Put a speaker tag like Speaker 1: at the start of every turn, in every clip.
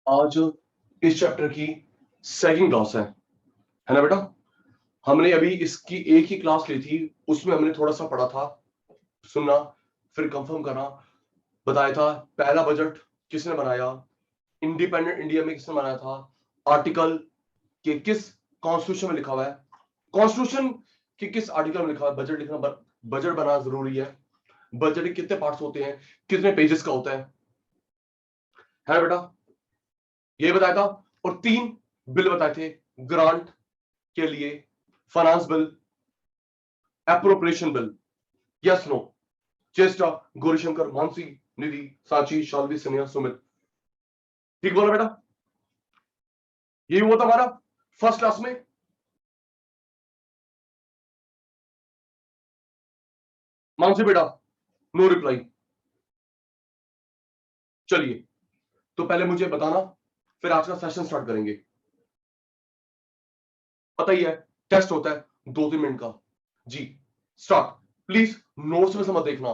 Speaker 1: आज इस चैप्टर की सेकंड क्लास है ना बेटा। हमने अभी इसकी एक ही क्लास ली थी, उसमें हमने थोड़ा सा पढ़ा था, सुनना, फिर कंफर्म करना, बताया था पहला बजट किसने बनाया, इंडिपेंडेंट इंडिया में किसने बनाया था, आर्टिकल के किस कॉन्स्टिट्यूशन में लिखा हुआ है, कॉन्स्टिट्यूशन के किस आर्टिकल में लिखा हुआ है बजट लिखना, बजट बनाना जरूरी है, बजट के कितने पार्ट्स होते हैं, कितने पेजेस का होता है बेटा, ये बताया था। और 3 बिल बताए थे ग्रांट के लिए, finance bill, appropriation bill, yes no, Cheshta, Gaurishankar, Mansi, Nidhi, Sanchi, Shalvi, Sania, Sumit, ठीक बोला बेटा। यही हुआ था हमारा फर्स्ट क्लास में। मानसी बेटा नो रिप्लाई। चलिए, तो पहले मुझे बताना, फिर आज का सेशन स्टार्ट करेंगे। पता ही है टेस्ट होता है 2-3 मिनट का। जी स्टार्ट। प्लीज नोट्स में से मत देखना।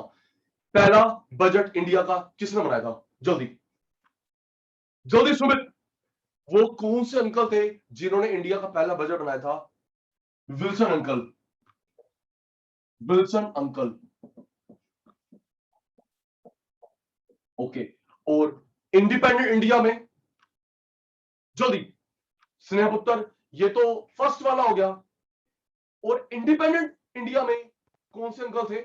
Speaker 1: पहला बजट इंडिया का किसने बनाया था, जल्दी जल्दी सुमित। वो कौन से अंकल थे जिन्होंने इंडिया का पहला बजट बनाया था? Wilson uncle, Wilson uncle. Okay. और इंडिपेंडेंट इंडिया में, जल्दी स्नेहपुत्र, ये तो फर्स्ट वाला हो गया। और इंडिपेंडेंट इंडिया में कौन से अंकल थे?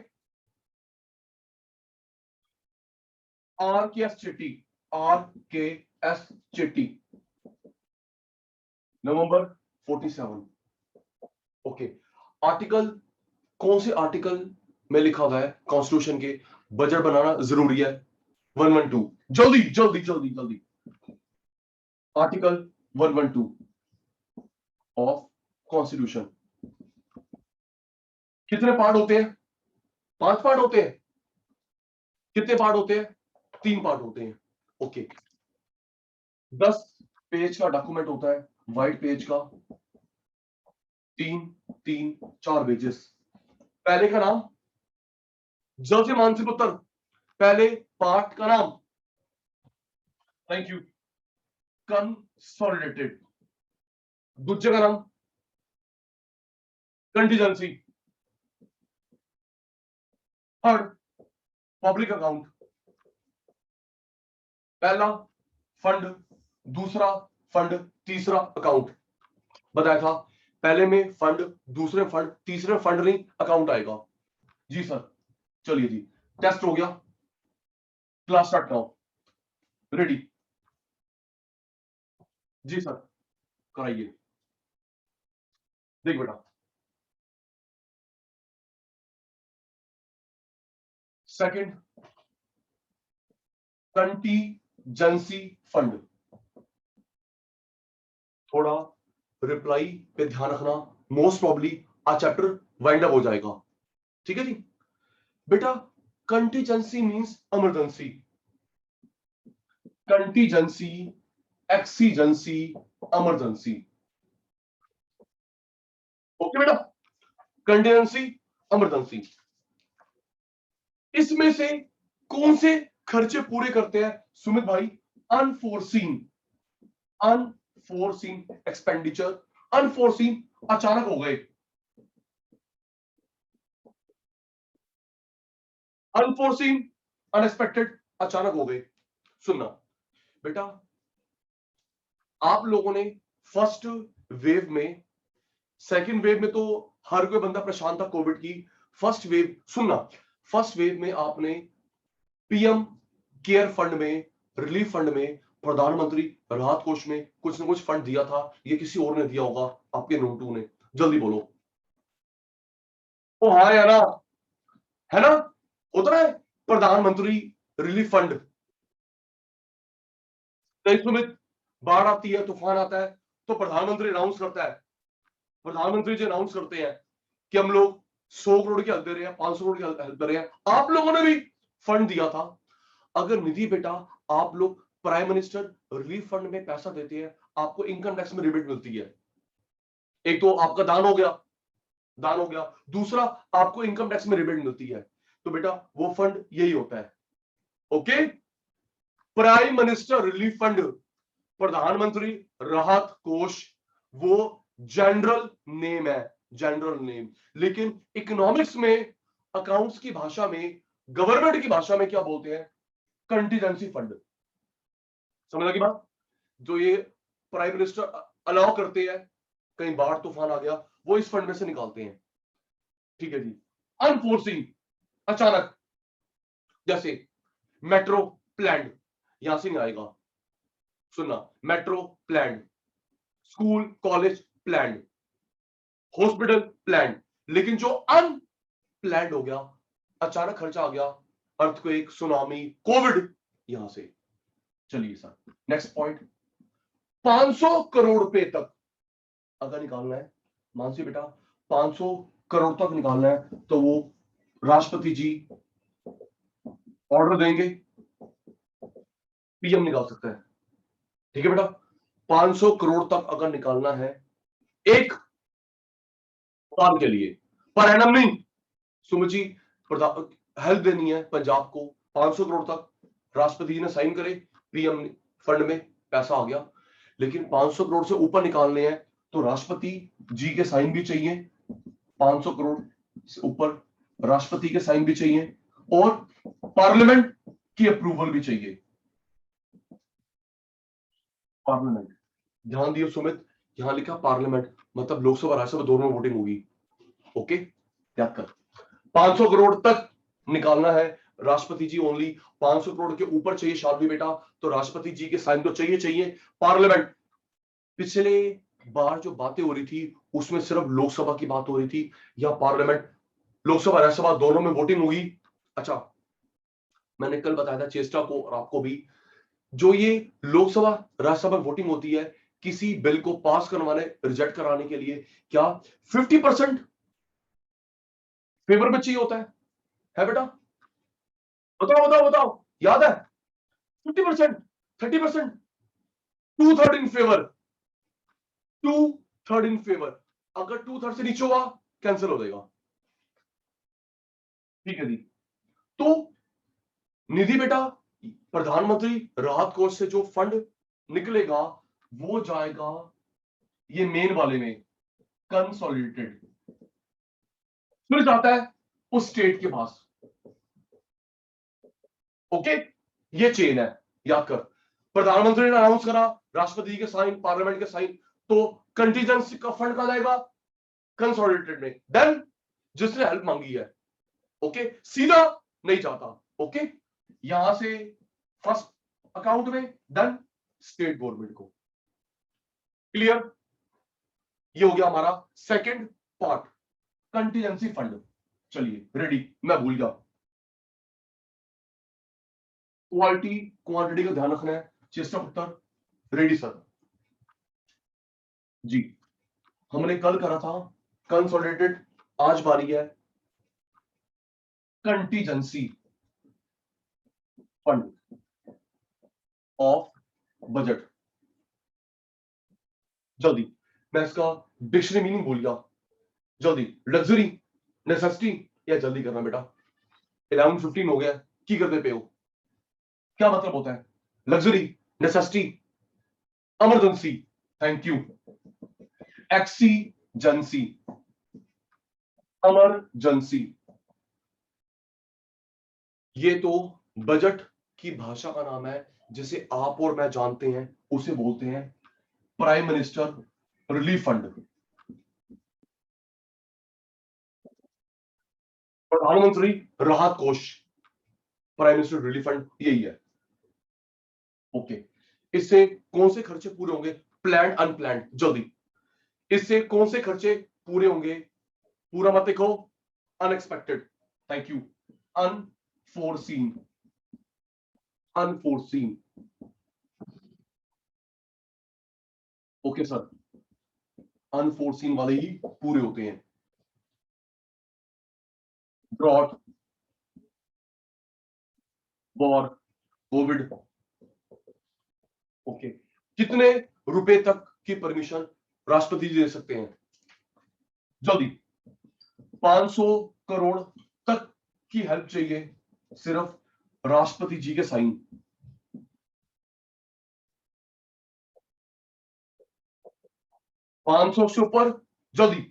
Speaker 1: आर के एस चेट्टी, आर के एस चेट्टी, नवंबर 47। ओके। आर्टिकल, कौन से आर्टिकल में लिखा हुआ है कॉन्स्टिट्यूशन के बजट बनाना जरूरी है? 112, जल्दी जल्दी जल्दी जल्दी। Article 112 of constitution. कितने पार्ट होते हैं? 5 पार्ट होते हैं। कितने पार्ट होते हैं? 3 पार्ट होते हैं। ओके। 10 पेज का डॉक्यूमेंट होता है, व्हाइट पेज का, 4 पेजेस। पहले का नाम, जल से मानसिक उत्तर, पहले पार्ट का नाम, थैंक यू, कंसोलिडेटेड। दूसरे का नाम कंटीजेंसी, थर्ड पब्लिक अकाउंट। पहला फंड, दूसरा फंड, तीसरा अकाउंट। बताया था पहले में फंड, दूसरे फंड, तीसरे फंड नहीं अकाउंट आएगा। जी सर। चलिए जी, टेस्ट हो गया, क्लास स्टार्ट कराओ। रेडी? जी सर, कराइए। देख बेटा, सेकंड कंटीजेंसी फंड। थोड़ा रिप्लाई पे ध्यान रखना, मोस्ट प्रॉब्ली आज चैप्टर वाइंड अप हो जाएगा, ठीक है जी बेटा। Contingency means emergency, contingency, exigency, emergency. Okay बेटा, कंटीजेंसी, इमरजेंसी। इसमें से कौन से खर्चे पूरे करते हैं सुमित भाई? अनफोर्सीन, अनफोर्सीन एक्सपेंडिचर, अनफोर्सीन अचानक हो गए, अनफोर्सीन अनएक्सपेक्टेड अचानक हो गए। सुनना बेटा, आप लोगों ने फर्स्ट वेव में, सेकंड वेव में तो हर कोई बंदा परेशान था कोविड की। फर्स्ट वेव, सुनना, फर्स्ट वेव में आपने पीएम केयर फंड में, रिलीफ फंड में, प्रधानमंत्री राहत कोष में कुछ ना कुछ फंड दिया था, ये किसी और ने दिया होगा, आपके नोटू ने, जल्दी बोलो। ओ हाँ या ना, है ना, होता है प्रधानमंत्री रिलीफ फंड। सुमित, बाढ़ आती है, तूफान आता है, तो प्रधानमंत्री अनाउंस करता है, प्रधानमंत्री जी अनाउंस करते हैं कि हम लोग 100 करोड़ की हेल्प दे रहे हैं, 500 करोड़ की हेल्प दे रहे हैं। आप लोगों ने भी फंड दिया था। अगर निधि बेटा, आप लोग प्राइम मिनिस्टर रिलीफ फंड में पैसा देते हैं, आपको इनकम टैक्स में रिबेट मिलती है। एक तो आपका दान हो गया, दान हो गया, दूसरा आपको इनकम टैक्स में रिबेट मिलती है। तो बेटा वो फंड यही होता है। Okay, prime minister relief fund, प्रधानमंत्री राहत कोष वो जनरल नेम है, जनरल नेम। लेकिन इकोनॉमिक्स में, अकाउंट्स की भाषा में, गवर्नमेंट की भाषा में क्या बोलते हैं? Contingency fund. समझ लगी बात? जो ये प्राइम मिनिस्टर अलाउ करते हैं, कहीं बाढ़ तूफान आ गया, वो इस फंड में से निकालते हैं। ठीक है जी। अनफोर्सिंग, अचानक, जैसे मेट्रो प्लान, यहां से नहीं आएगा। सुनना, metro plan, school college plan, hospital plan. लेकिन जो अनप्लान्ड हो गया, अचानक खर्चा आ गया, अर्थक्वेक, सुनामी, कोविड, यहां से। चलिए सर, नेक्स्ट पॉइंट। 500 करोड़ रुपए तक अगर निकालना है, मानसी बेटा, 500 करोड़ तक निकालना है तो वो राष्ट्रपति जी ऑर्डर देंगे, पीएम निकाल सकता है। ठीक है बेटा, 500 करोड़ तक अगर निकालना है एक साल के लिए, पर एनम नहीं। सुमित जी, हेल्प देनी है पंजाब को, 500 करोड़ तक राष्ट्रपति जी ने साइन करे, पीएम फंड में पैसा आ गया। लेकिन 500 करोड़ से ऊपर निकालने हैं तो राष्ट्रपति जी के साइन भी चाहिए, 500 करोड़ से ऊपर राष्ट्रपति के साइन भी चाहिए, और पार्लियामेंट की अप्रूवल भी चाहिए। पार्लियामेंट, ध्यान दियो सुमित, यहां लिखा पार्लियामेंट, मतलब लोकसभा राज्यसभा दोनों में वोटिंग होगी। ओके, याद कर। 500 करोड़ तक निकालना है, राष्ट्रपति जी ओनली। 500 करोड़ के ऊपर चाहिए शादी बेटा, तो राष्ट्रपति जी के साइन तो चाहिए चाहिए। पार्लियामेंट, पिछले बार जो बातें हो रही थी उसमें सिर्फ लोकसभा की बात हो रही थी, या पार्लियामेंट, लोकसभा राज्यसभा दोनों में वोटिंग होगी। अच्छा, मैंने कल बताया था चेष्टा को और आपको भी, जो ये लोकसभा राज्यसभा वोटिंग होती है किसी बिल को पास करवाने, रिजेक्ट कराने के लिए, क्या 50% फेवर में चाहिए होता है बेटा? बताओ बताओ बताओ, याद है? 50%, 30%, 2/3 इन फेवर, 2/3 इन फेवर। अगर 2/3 से नीचे हुआ कैंसिल हो जाएगा। ठीक है जी। तो निधि बेटा, प्रधानमंत्री राहत कोष से जो फंड निकलेगा वो जाएगा ये मेन वाले में, कंसोलिडेटेड, फिर जाता है उस स्टेट के पास। ओके, ये चेन है, याद कर। प्रधानमंत्री ने अनाउंस करा, राष्ट्रपति के साइन, पार्लियामेंट के साइन, तो कंटीजेंसी का फंड कहां जाएगा? कंसोलिडेटेड में। देन जिसने हेल्प मांगी है, ओके, सीधा नहीं जाता। ओके, यहां से फर्स्ट अकाउंट में, देन स्टेट गवर्नमेंट को। क्लियर? ये हो गया हमारा सेकंड पार्ट, कंटीजेंसी फंड। चलिए रेडी, मैं भूल गया, क्वालिटी क्वांटिटी का ध्यान रखना है। चेष्टा उत्तर रेडी सर जी। हमने कल करा था कंसोलिडेटेड, आज बारी है कंटीजेंसी फंड ऑफ बजट। जल्दी, मैं इसका डिक्शनरी मीनिंग भूल गया, जल्दी। लग्जरी, नेसेसिटी, या जल्दी करना बेटा, 11:15 हो गया, की करते पे हो? क्या मतलब होता है luxury, necessity, emergency? Thank you, exigency, emergency. ये तो बजट की भाषा का नाम है, जिसे आप और मैं जानते हैं, उसे बोलते हैं प्राइम मिनिस्टर रिलीफ फंड, प्रधानमंत्री राहत कोष, प्राइम मिनिस्टर रिलीफ फंड, यही है। ओके, इससे कौन से खर्चे पूरे होंगे? प्लान्ड, अनप्लान्ड, जल्दी। इससे कौन से खर्चे पूरे होंगे? पूरा मत लिखो, unexpected, thank you, unforeseen, unforeseen. Okay sir, unforeseen वाले ही पूरे होते हैं। Drought, war, Covid. ओके, कितने रुपए तक की परमिशन राष्ट्रपति जी दे सकते हैं? जल्दी, 500 करोड़ तक की हेल्प चाहिए, सिर्फ राष्ट्रपति जी के साइन। 500 से ऊपर जल्दी,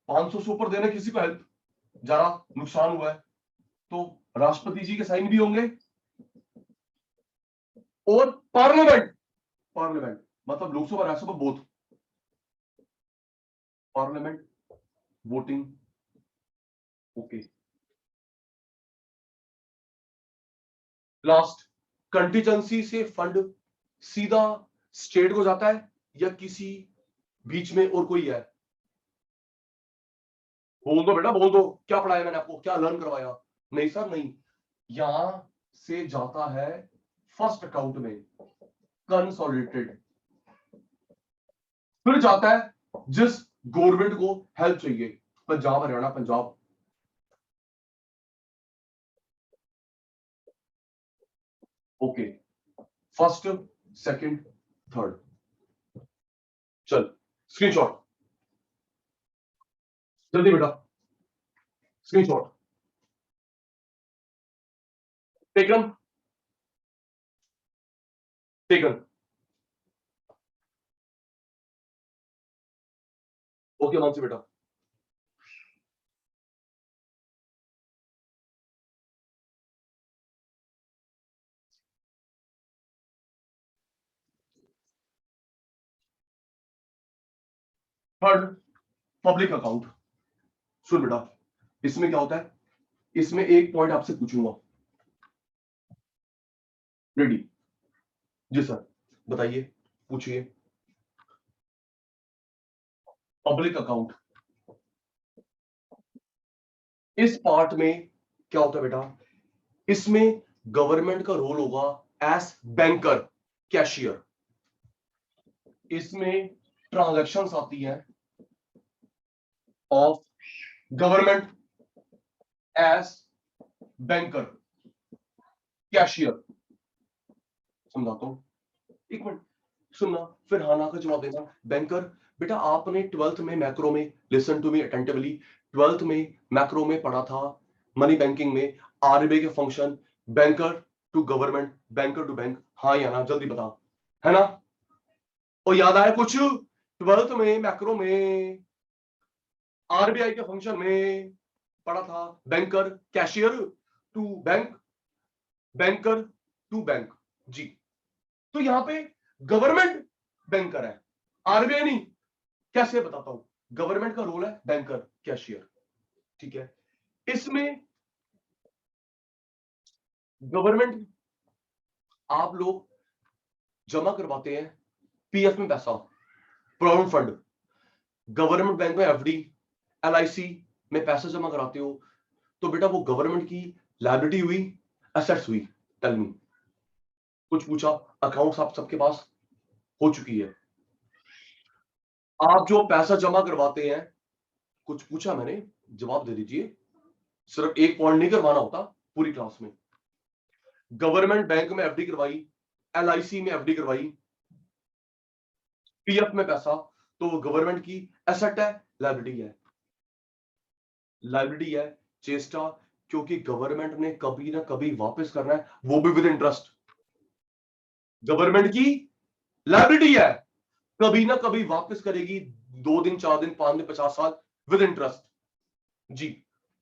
Speaker 1: 500 से ऊपर देना किसी को हेल्प, जरा नुकसान हुआ है तो राष्ट्रपति जी के साइन भी होंगे। और पार्लियामेंट, पार्लियामेंट मतलब Lok Sabha Rajya Sabha both, parliament voting okay. Last, contingency से फंड सीधा स्टेट को जाता है या किसी बीच में और कोई है? बोल दो बेटा, बोल दो, क्या पढ़ाया मैंने आपको, क्या लर्न करवाया? नहीं सर नहीं, यहां से जाता है फर्स्ट अकाउंट में कंसोलिडेटेड, फिर जाता है जिस गवर्नमेंट को हेल्प चाहिए, Punjab Haryana Punjab, okay, first second third. चल स्क्रीनशॉट जल्दी बेटा, screenshot taken, taken, okay Mansi बेटा। Third, public account. सुन बेटा, इसमें क्या होता है, इसमें एक पॉइंट आपसे पूछूंगा, रेडी? जी सर, बताइए, पूछिए। पब्लिक अकाउंट, इस पार्ट में क्या होता है बेटा, इसमें गवर्नमेंट का रोल होगा एज बैंकर, कैशियर, इसमें ट्रांजैक्शंस आती हैं of government as banker, cashier, समझाता हूं, एक मिनट सुनना, फिर हाँ ना का जवाब देना। बैंकर, बेटा आपने 12th में मैक्रो में, listen to me attentively, 12th में मैक्रो में पढ़ा था, मनी बैंकिंग में आरबीआई के function, banker to government, banker to bank, हाँ या ना जल्दी बता, है ना? और याद आया कुछ 12th में मैक्रो में आरबीआई के फंक्शन में पढ़ा था, banker cashier to bank, banker to bank, जी। तो यहां पे गवर्नमेंट बैंकर है, आरबीआई नहीं, कैसे बताता हूं, गवर्नमेंट का रोल है बैंकर कैशियर, ठीक है। इसमें गवर्नमेंट, आप लोग जमा करवाते हैं पीएफ में पैसा, प्रोविडेंट फंड, गवर्नमेंट बैंक में एफडी, एलआईसी में पैसा जमा कराते हो, तो बेटा वो गवर्नमेंट की लायबिलिटी हुई, एसेट्स हुई? टेल मी, कुछ पूछा, अकाउंट्स आप सबके पास हो चुकी है, आप जो पैसा जमा करवाते हैं, कुछ पूछा मैंने, जवाब दे दीजिए, सिर्फ एक पॉइंट नहीं करवाना होता पूरी क्लास में। गवर्नमेंट बैंक में एफडी करवाई, एलआईसी में एफडी करवाई, पीएफ में पैसा, तो वो गवर्नमेंट की एसेट है, लायबिलिटी है? लायबिलिटी है, चेष्टा, क्योंकि गवर्नमेंट ने कभी ना कभी वापस करना है, वो भी विद इंटरेस्ट, गवर्नमेंट की लायबिलिटी है, कभी ना कभी वापस करेगी, 2 दिन 4 दिन 5 दिन 50 साल, विद इंटरेस्ट, जी।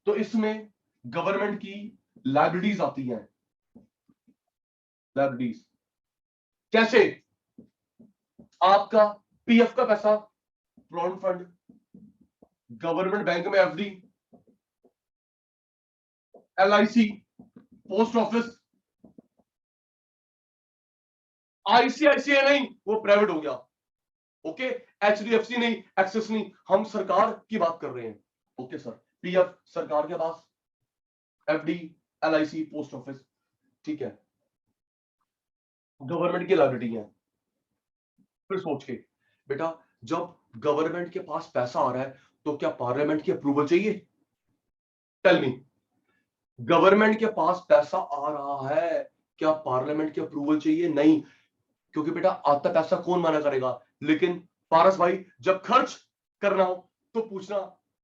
Speaker 1: तो इसमें गवर्नमेंट की लायबिलिटीज आती हैं, लायबिलिटीज कैसे, आपका पीएफ का पैसा, प्रोविडेंट फंड, गवर्नमेंट बैंक में FD, LIC, post office, ICICI नहीं, वो प्राइवेट हो गया, ओके, एचडीएफसी नहीं, एक्सिस नहीं, हम सरकार की बात कर रहे हैं, ओके सर, पीएफ सरकार के पास, एफडी, एलआईसी, पोस्ट ऑफिस, ठीक है, गवर्नमेंट की लायबिलिटी है। फिर सोच के बेटा, जब गवर्नमेंट के पास पैसा आ रहा है तो क्या पार्लियामेंट की अप्रूवल चाहिए? टेल मी, गवर्नमेंट के पास पैसा आ रहा है, क्या पार्लियामेंट की अप्रूवल चाहिए? नहीं, क्योंकि बेटा आता पैसा कौन मना करेगा, लेकिन पारस भाई जब खर्च करना हो तो पूछना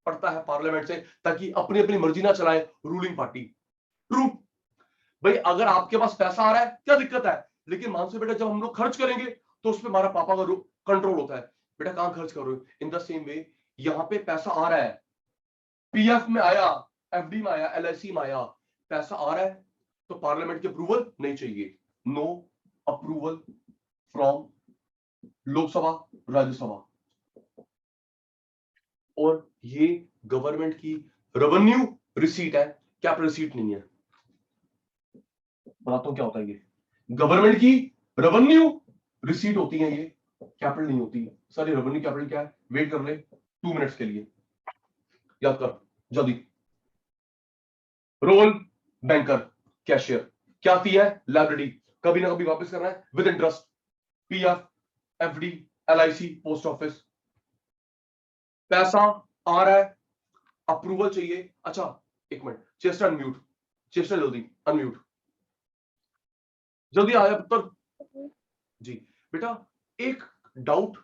Speaker 1: पड़ता है पार्लियामेंट से, ताकि अपनी अपनी मर्जी ना चलाए रूलिंग पार्टी, ट्रू? भाई अगर आपके पास पैसा आ रहा है क्या दिक्कत है, लेकिन मानसो बेटा जब हम लोग खर्च करेंगे तो उसमें हमारा पापा का कंट्रोल होता है, बेटा कहां खर्च कर रहे हो? इन द सेम वे यहां पे पैसा आ रहा है, पीएफ में आया, एफडी में आया, एलआईसी में आया, पैसा आ रहा है, तो पार्लियामेंट की अप्रूवल नहीं चाहिए। No approval from Lok Sabha, Rajya Sabha. और ये गवर्नमेंट की रेवेन्यू रिसीट है, कैपिटल रिसीट नहीं है। बताता हूं क्या होता है ये। गवर्नमेंट की रेवेन्यू रिसीट होती है, ये कैपिटल नहीं होती। सर ये रेवेन्यू कैपिटल क्या है? वेट कर ले 2 मिनट्स के लिए, याद कर जल्दी। रोल बैंकर, कैशियर, क्या आती है? लाइबिलिटी, कभी ना कभी वापस करना है with interest. PF, FD, LIC, post office. पैसा आ रहा है, अप्रूवल चाहिए। अच्छा एक मिनट, चेस्टर अनम्यूट, चेस्टर जल्दी अनम्यूट, जल्दी आया पुत्र जी। बेटा एक डाउट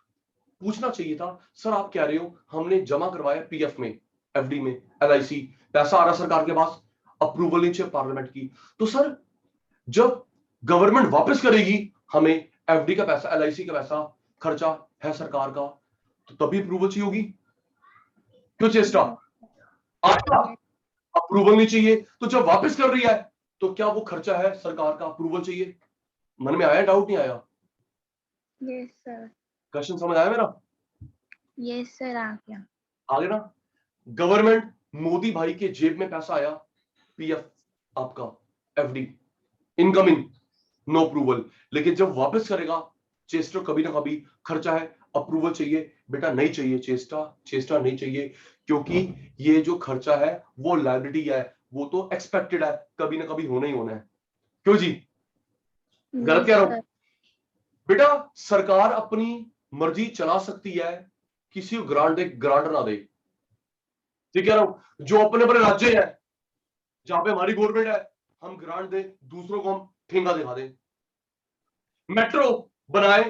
Speaker 1: पूछना चाहिए था, सर आप कह रहे हो हमने जमा करवाया पीएफ में, एफडी में, एलआईसी, पैसा आ रहा सरकार के पास, अप्रूवल नहीं चाहिए पार्लियामेंट की, तो सर जब गवर्नमेंट वापस करेगी हमें एफडी का पैसा, एलआईसी का पैसा, खर्चा है सरकार का, तो तभी अप्रूवल चाहिए होगी। क्यों चेस्टा? आपका अप्रूवल नहीं चाहिए, तो जब वापस कर रही है तो क्या वो खर्चा है सरकार का, अप्रूवल चाहिए? मन में आया डाउट, नहीं आया?
Speaker 2: Yes sir.
Speaker 1: क्वेश्चन समझ आया मेरा?
Speaker 2: यस सर, आ गया।
Speaker 1: आगे ना, गवर्नमेंट मोदी भाई के जेब में पैसा आया, पीएफ आपका, एफडी इनकमिंग, नो अप्रूवल। लेकिन जब वापस करेगा चेस्टर, कभी ना कभी खर्चा है, अप्रूवल चाहिए। बेटा नहीं चाहिए चेस्टा, चेस्टा नहीं चाहिए, क्योंकि ये जो खर्चा है वो लायबिलिटी है, वो तो एक्सपेक्टेड है, कभी ना कभी होना ही होना है। क्यों जी? गलत कह रहा हूं? बेटा सरकार अपनी मर्जी चला सकती है, किसी को ग्रांट दे, ग्रांट ना दे, ठीक कह रहा हूं? जो अपने अपने राज्य है, जहां पे हमारी गवर्नमेंट है, हम ग्रांट दे, दूसरों को हम ठेंगा दिखा दें। मेट्रो बनाए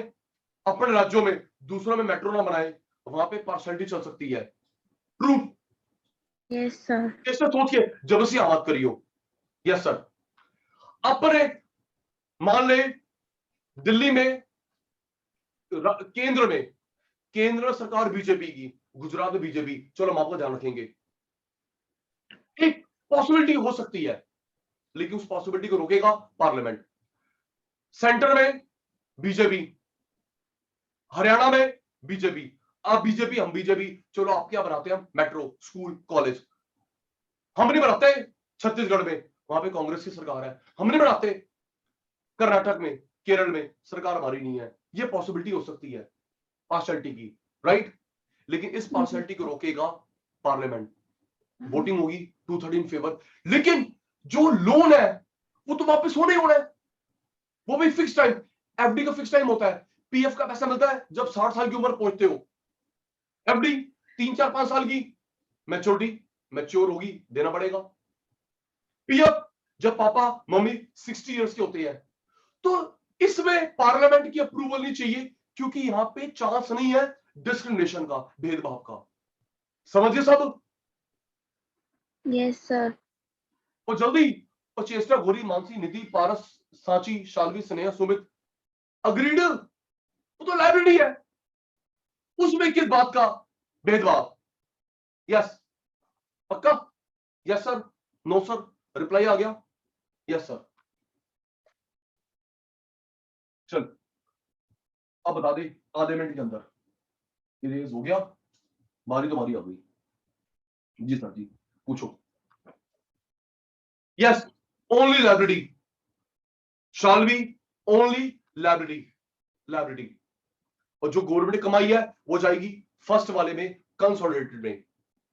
Speaker 1: अपने राज्यों में, दूसरों में मेट्रो ना बनाए, वहां पे पार्शलिटी चल सकती है। ट्रू?
Speaker 2: Yes sir.
Speaker 1: कैसे सोच के जबरदस्ती आवाज करी हो? Yes sir. अपने मान ले दिल्ली में, केंद्र में, केंद्र सरकार बीजेपी की, गुजरात में बीजेपी, चलो हम आपका ध्यान रखेंगे, एक पॉसिबिलिटी हो सकती है, लेकिन उस पॉसिबिलिटी को रोकेगा पार्लियामेंट। सेंटर में बीजेपी, हरियाणा में बीजेपी, आप बीजेपी हम बीजेपी, चलो आपके यहां बनाते हैं हम मेट्रो, स्कूल, कॉलेज। हम नहीं बनाते छत्तीसगढ़ में, वहां पे कांग्रेस की सरकार है, हम नहीं बनाते कर्नाटक में, केरल में, सरकार हमारी नहीं है। ये पॉसिबिलिटी हो सकती है पार्शलिटी की, राइट? लेकिन इस पार्शलिटी को रोकेगा पार्लियामेंट, वोटिंग होगी 213 फेवर। लेकिन जो लोन है वो तो वापस होना ही होना है, वो भी फिक्स टाइम। एफडी का फिक्स टाइम होता है, पीएफ का पैसा मिलता है जब 60 साल की उम्र पहुंचते हो, एफडी 3 4 5 साल की मैच्योरिटी, मैच्योर होगी, देना पड़ेगा। पीएफ जब पापा मम्मी 60 इयर्स के होते हैं, तो इसमें पार्लियामेंट की अप्रूवल नहीं चाहिए, क्योंकि यहां पे चांस नहीं है डिस्क्रिमिनेशन का, भेदभाव का। समझिए सब?
Speaker 2: Yes sir.
Speaker 1: और जल्दी, और चेस्टा, घोरी, मानसी, निधि, पारस, सांची, शालवी, स्नेहा, सुमित, अग्रीड, वो तो लाइब्रेरी है, उसमें किस बात का भेदभाव? यस पक्का? Yes sir, no sir, reply आ गया? Yes sir. चल अब बता दे आधे मिनट के अंदर इरेज हो गया, बारी तो बारी आ गई। जी सर जी, पूछो। Yes, only library, shall be only library, library. और जो गवर्नमेंट कमाई है वो जाएगी फर्स्ट वाले में, कंसोलिडेटेड में।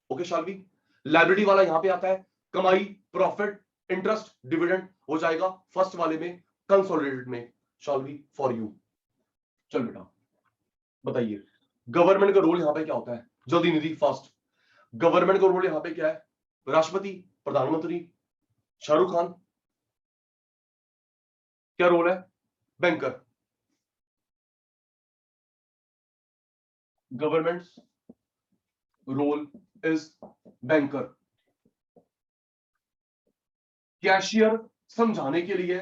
Speaker 1: ओके शालवी, लाइब्रेरी वाला यहां पे आता है, कमाई, प्रॉफिट, इंटरेस्ट, डिविडेंड हो जाएगा फर्स्ट वाले में, कंसोलिडेटेड में। Shalvi for you. चल बेटा बताइए, गवर्नमेंट का रोल यहां पे क्या होता है? जल्दी निधि फास्ट। गवर्नमेंट का रोल यहां पे क्या है? राष्ट्रपति, प्रधानमंत्री, शाहरुख खान, क्या रोल है? Banker. Government role is banker. Cashier समझाने के लिए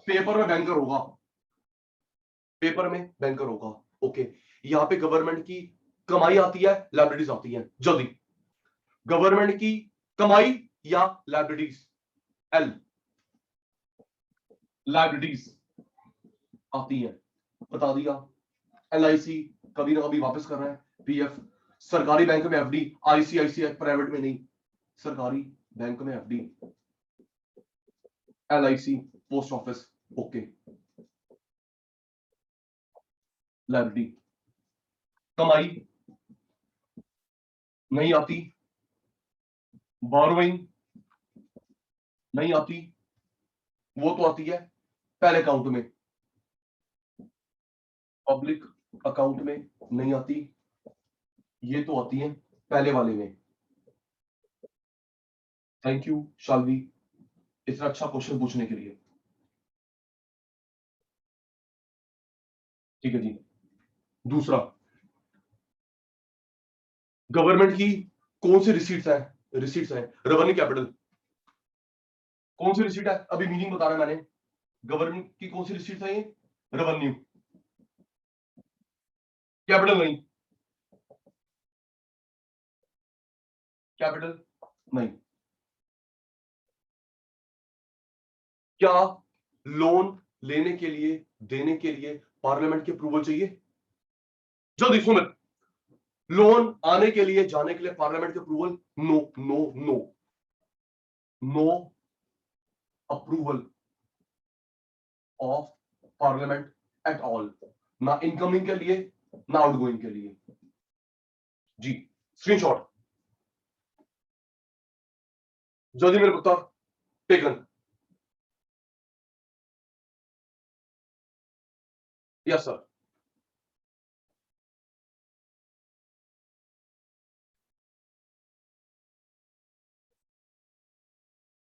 Speaker 1: पेपर में बैंकर होगा, पेपर में बैंकर होगा। ओके, यहां पे गवर्नमेंट की कमाई आती है, लाइबिलिटीज आती है। जल्दी, गवर्नमेंट की कमाई या लाइबिलिटीज? एल, लाइबिलिटीज आती है, बता दिया। LIC कभी ना कभी वापस कर रहा है, PF, सरकारी बैंक में FD, ICICI प्राइवेट में नहीं, सरकारी बैंक में FD, LIC post office, okay. Liability, कमाई नहीं आती, बोरोइंग नहीं आती, वो तो आती है पहले अकाउंट में, पब्लिक अकाउंट में नहीं आती, ये तो आती है पहले वाले में। थैंक यू शालवी इतना अच्छा क्वेश्चन पूछने के लिए। ठीक है जी। दूसरा, गवर्नमेंट की कौन सी रिसीट्स है? रिसीट्स है रेवेन्यू कैपिटल, कौन सी रिसीट है? अभी मीनिंग बता रहा मैंने, गवर्नमेंट की कौन सी रिसीट्स है? ये रेवेन्यू कैपिटल नहीं, कैपिटल नहीं। क्या लोन लेने के लिए, देने के लिए पार्लियामेंट की अप्रूवल चाहिए? जल्दी सुन, लोन आने के लिए, जाने के लिए पार्लियामेंट की approval? No no no, no approval of parliament at all, ना इनकमिंग के लिए ना आउटगोइंग के लिए। जी, स्क्रीनशॉट जल्दी मेरे बता, टेकन। Yes sir.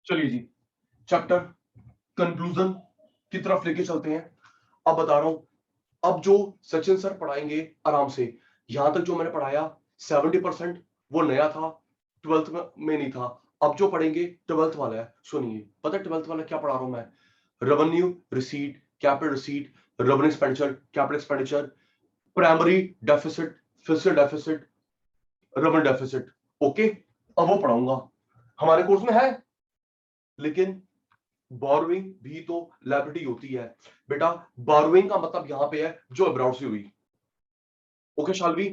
Speaker 1: चलिए जी, चैप्टर कंक्लूजन की तरफ लेके चलते हैं। अब बता रहा हूं, अब जो सचिन सर पढ़ाएंगे आराम से, यहां तक जो मैंने पढ़ाया 70% वो नया था, 12th में नहीं था। अब जो पढ़ेंगे 12th वाला है। सुनिए, पता है 12th वाला क्या पढ़ा रहा हूं मैं? Revenue receipt, capital receipt, revenue expenditure, capital expenditure, primary deficit, fixed deficit, revenue deficit, okay. अब वो पढ़ाऊंगा, हमारे कोर्स में है। लेकिन बोरोइंग भी तो लायबिलिटी होती है बेटा। बोरोइंग का मतलब यहां पे है जो अब्रॉड से हुई, ओके शालवी,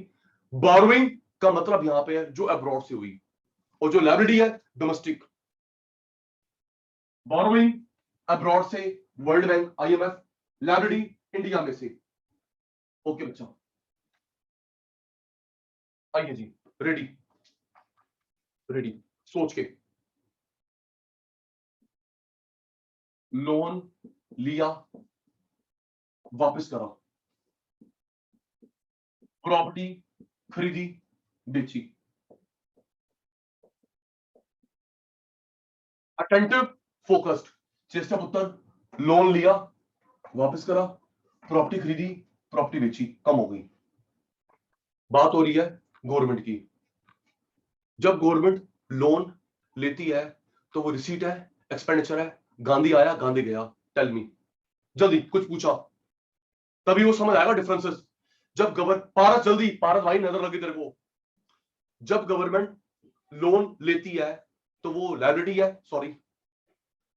Speaker 1: बोरोइंग का मतलब यहां पे है जो अब्रॉड से हुई, और जो लायबिलिटी है डोमेस्टिक। बोरोइंग अब्रॉड से, world bank, IMF, liability India में से। ओके बच्चा, आइए जी, रेडी, रेडी, सोच के। लोन लिया, वापस करा, प्रॉपर्टी खरीदी, बेची, अटेंटिव, फोकस्ड, चेष्टा उत्तर, लोन लिया, वापस करा, प्रॉपर्टी खरीदी, प्रॉपर्टी बेची, कम हो गई। बात हो रही है गवर्नमेंट की। जब गवर्नमेंट लोन लेती है तो वो रिसीट है, एक्सपेंडिचर है, गांधी आया गांधी गया। टेल मी, जल्दी, कुछ पूछा तभी वो समझ आएगा डिफरेंसेस। जब पारस, जल्दी पारस भाई, नजर लगी तेरे को। जब गवर्नमेंट लोन लेती है तो वो लायबिलिटी है, सॉरी,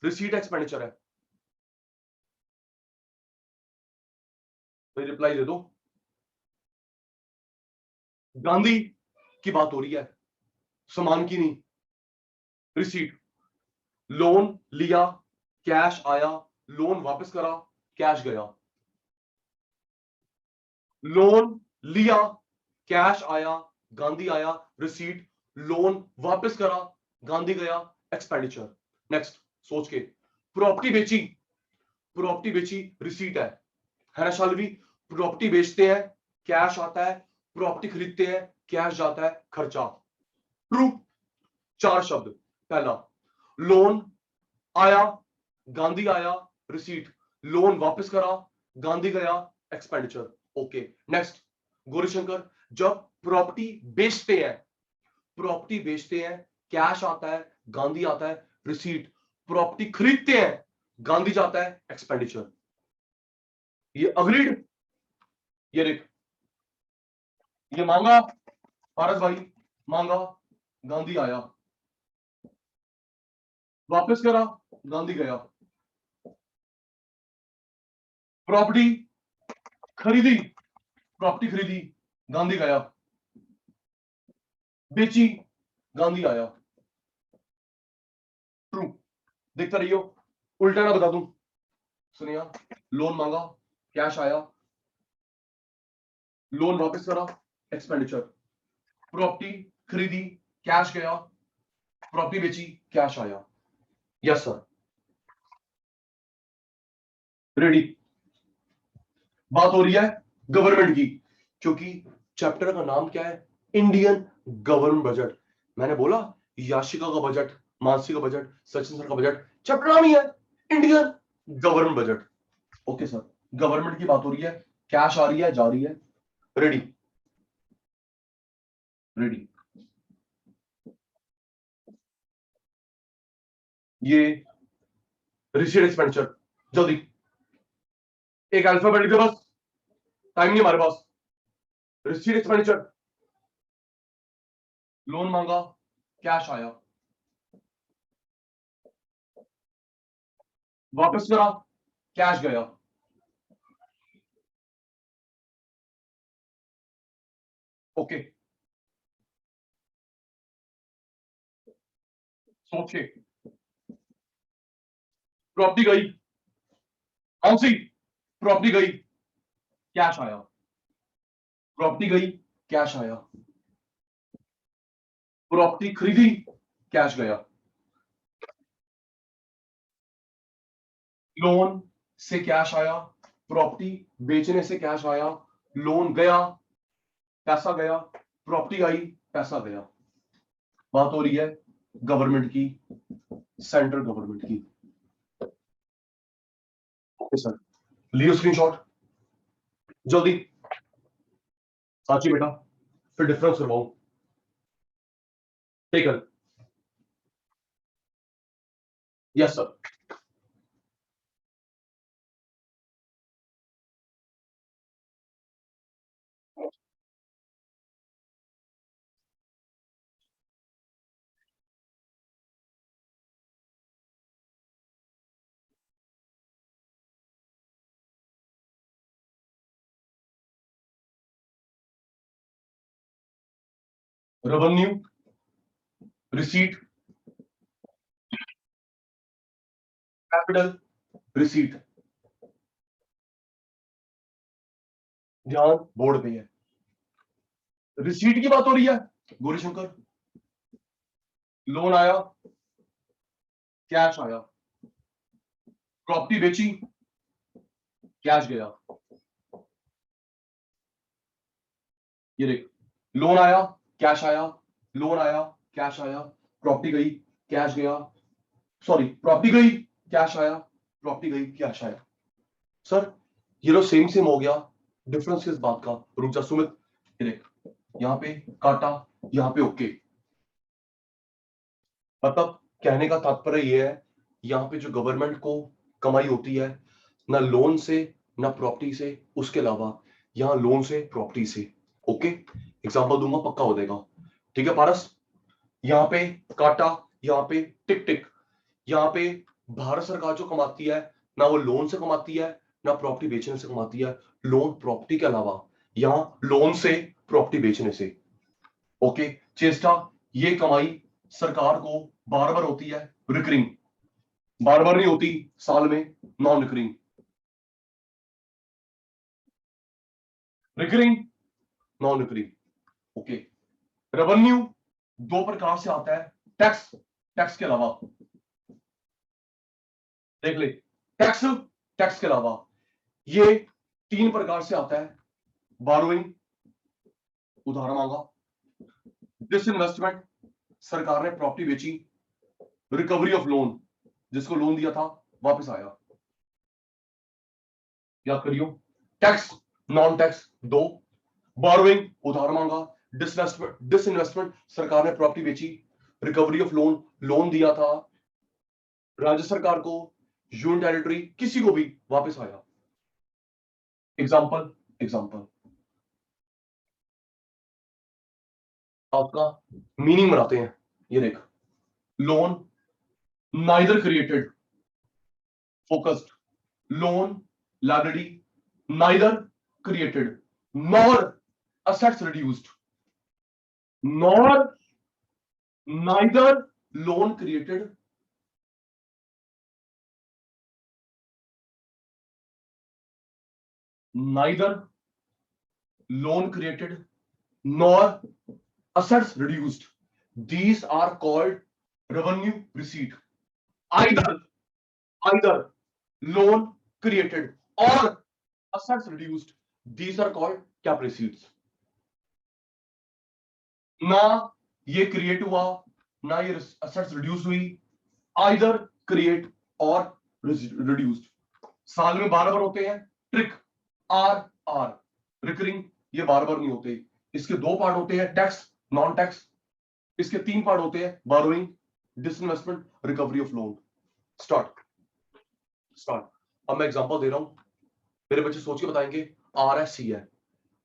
Speaker 1: रिसीट एक्सपेंडिचर है। तो रिप्लाई दे दो। गांधी की बात हो रही है, सामान की नहीं। रिसीट, लोन लिया, कैश आया, लोन वापस करा, कैश गया। लोन लिया, कैश आया, गांधी आया, रिसीट, लोन वापस करा, गांधी गया, एक्सपेंडिचर। नेक्स्ट, सोच के। प्रॉपर्टी बेची, प्रॉपर्टी बेची, रिसीट है ना शालवी? प्रॉपर्टी बेचते हैं, कैश आता है, प्रॉपर्टी खरीदते हैं, कैश जाता है, खर्चा। ट्रू, चार शब्द। पहला, लोन आया, गांधी आया, रिसीट, लोन वापस करा, गांधी गया, एक्सपेंडिचर, ओके। नेक्स्ट, गौरीशंकर, जब प्रॉपर्टी बेचते हैं, प्रॉपर्टी बेचते हैं, कैश आता है, गांधी आता है, रिसीट, प्रॉपर्टी खरीदते हैं, गांधी जाता है, एक्सपेंडिचर। ये अग्रीड? ये देख, ये मांगा पारस भाई, मांगा, गांधी आया, वापस करा, गांधी गया। प्रॉपर्टी खरीदी, प्रॉपर्टी खरीदी, गांधी गया, बेची, गांधी आया। ट्रू। देखता रहियो, उल्टा ना बता दूं। सुनिया, लोन मांगा, कैश आया, लोन वापस करा, एक्सपेंडिचर। प्रॉपर्टी खरीदी, कैश गया, प्रॉपर्टी बेची, कैश आया। Yes sir, ready. बात हो रही है गवर्नमेंट की, क्योंकि चैप्टर का नाम क्या है? Indian government budget. मैंने बोला याशिका का बजट, मानसी का बजट, सचिन सर का बजट, चैप्टर नाम ही है Indian government budget. Okay sir, government की बात हो रही है, कैश आ रही है, जा रही है। Ready, ready. ये रिसीट एक्सपेंडिचर, जल्दी एक अल्फाबेट लिख दे बस, टाइम नहीं हमारे पास। रिसीट एक्सपेंडिचर, लोन मांगा, कैश आया, वापस करा, कैश गया। ओके, सोचे, प्रॉपर्टी गई, कौन सी? प्रॉपर्टी गई, कैश आया, प्रॉपर्टी गई, कैश आया, प्रॉपर्टी खरीदी, कैश गया, लोन से कैश आया, प्रॉपर्टी बेचने से कैश आया, लोन गया, पैसा गया, प्रॉपर्टी आई, पैसा गया। बात हो रही है गवर्नमेंट की, सेंट्रल गवर्नमेंट की। ओके सर, लियो स्क्रीनशॉट जल्दी, साची बेटा, फिर डिफरेंस करवाऊं। Taken, yes sir. Revenue, receipt, capital, receipt. ध्यान बोर्ड पे है, रिसीट की बात हो रही है। गौरीशंकर, लोन आया, कैश आया, प्रॉपर्टी बेची, कैश गया। ये देख, लोन आया, कैश आया, लोन आया, कैश आया, प्रॉपर्टी गई, कैश गया, सॉरी प्रॉपर्टी गई, कैश आया, प्रॉपर्टी गई, कैश आया। सर ये लो सेम सेम हो गया, डिफरेंस किस बात का? रुक जा सुमित, ये देख, यहां पे काटा, यहां पे ओके। मतलब कहने का तात्पर्य ये है, यहां पे जो गवर्नमेंट को कमाई होती है ना लोन से ना प्रॉपर्टी से, उसके अलावा यहां लोन से प्रॉपर्टी से। ओके, एग्जांपल दूंगा, पक्का हो जाएगा। ठीक है पारस, यहां पे काटा, यहां पे टिक टिक। यहां पे भारत सरकार जो कमाती है ना वो लोन से कमाती है ना प्रॉपर्टी बेचने से कमाती है, लोन प्रॉपर्टी के अलावा, यहां लोन से प्रॉपर्टी बेचने से। ओके, चेष्टा, ये कमाई सरकार को बार बार होती है, रिकरिंग, बार बार नहीं होती, साल में, non recurring. Recurring, non recurring. Okay, revenue दो प्रकार से आता है, टैक्स, टैक्स के अलावा, देख ले, टैक्स, टैक्स के अलावा ये तीन प्रकार से आता है। बारोइंग, उधार मांगा, डिसइन्वेस्टमेंट, सरकार ने प्रॉपर्टी बेची, रिकवरी ऑफ लोन, जिसको लोन दिया था वापस आया। याद करियो, टैक्स, नॉन टैक्स दो, बारोइंग उधार मांगा, डिसइन्वेस्टमेंट सरकार ने प्रॉपर्टी बेची, रिकवरी ऑफ लोन, लोन दिया था राज्य सरकार को, यूनियन टेरिटरी, किसी को भी, वापस आया। एग्जांपल, एग्जांपल, आपका मीनिंग बनाते हैं। ये देख, loan neither created focused, loan library neither created nor assets reduced, nor neither loan created neither loan created nor assets reduced. These are called revenue receipt. Either loan created or assets reduced, these are called cap receipts. ना ये create हुआ ना ये assets reduce हुई, either create or reduced. साल में बार बार होते हैं, ट्रिक आर रिकरिंग, ये बार बार नहीं होते। इसके दो पार्ट होते हैं, टैक्स नॉन टैक्स। इसके तीन पार्ट होते हैं, borrowing, disinvestment, recovery of loan. Start. अब मैं एग्जांपल दे रहा हूं, मेरे बच्चे सोच के बताएंगे। आर है, सी है,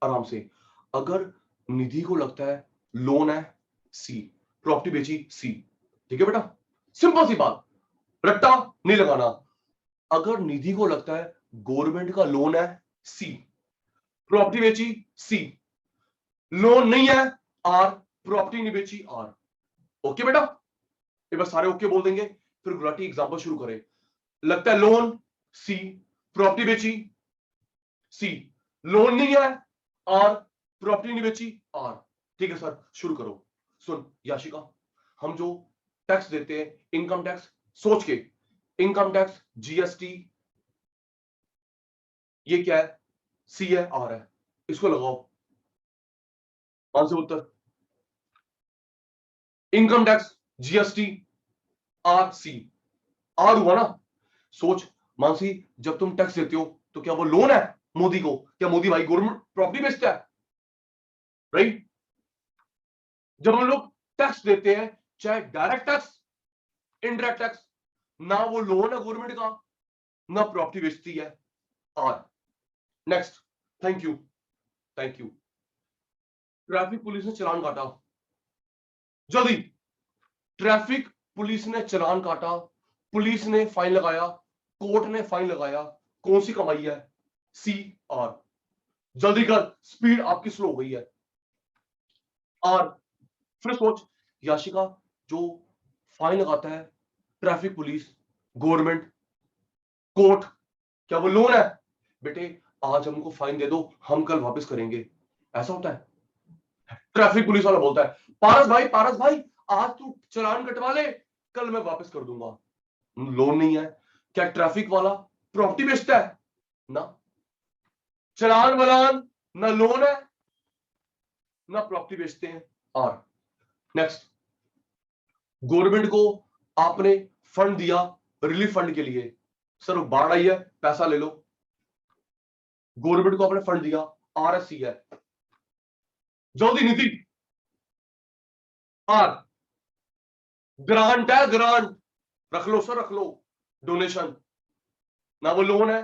Speaker 1: आराम से। अगर निधि को लगता है लोन है, सी, प्रॉपर्टी बेची, सी, ठीक है बेटा, सिंपल सी बात, रट्टा नहीं लगाना। अगर निधि को लगता है गवर्नमेंट का लोन है, सी, प्रॉपर्टी बेची, सी, लोन नहीं है, आर, प्रॉपर्टी नहीं बेची, आर। ओके बेटा, एक बार सारे ओके बोल देंगे, फिर गुलाटी एग्जांपल शुरू करें। लगता है लोन, सी, प्रॉपर्टी बेची, सी, लोन नहीं है, आर, प्रॉपर्टी नहीं बेची, आर। ठीक है सर, शुरू करो। सुन याशिका, हम जो टैक्स देते हैं, इनकम टैक्स, सोच के, इनकम टैक्स, जीएसटी, ये क्या है, सी है, आर है, इसको लगाओ आंसर उत्तर। Income tax, GST, R, C, R हुआ ना। सोच मानसी, जब तुम टैक्स देते हो तो क्या वो लोन है मोदी को? क्या मोदी भाई गवर्नमेंट प्रॉपर्टी बेचता है? राइट। जब हम लोग टैक्स देते हैं, चाहे डायरेक्ट टैक्स, इनडायरेक्ट टैक्स, ना वो लोन है गवर्नमेंट का, ना प्रॉपर्टी बेचती है, R. Next, thank you, thank you. Traffic police ने चालान काटा, जल्दी। ट्रैफिक पुलिस ने चालान काटा, पुलिस ने फाइन लगाया, कोर्ट ने फाइन लगाया, कौन सी कमाई है? सी, आर। जल्दी कर, स्पीड आपकी स्लो हो गई है, आर। फिर सोच याशिका, जो फाइन लगाता है ट्रैफिक पुलिस, गवर्नमेंट, कोर्ट, क्या वो लोन है? बेटे आज हमको फाइन दे दो, हम कल वापस करेंगे, ऐसा होता है? ट्रैफिक पुलिस वाला बोलता है, पारस भाई आज तू चालान कटवा ले, कल मैं वापस कर दूंगा। लोन नहीं है। क्या ट्रैफिक वाला प्रॉपर्टी बेचता है? ना। चालान वालान ना लोन है, ना प्रॉपर्टी बेचते हैं, आर। नेक्स्ट, गवर्नमेंट को आपने फंड दिया रिलीफ फंड के लिए, सर बाढ़ आई है, पैसा ले लो। गवर्नमेंट को आपने फंड दिया, आरएससी है, जल्दी निधि, आर। ग्रांट है, ग्रांट, रख लो सर, रख लो। डोनेशन, ना वो लोन है,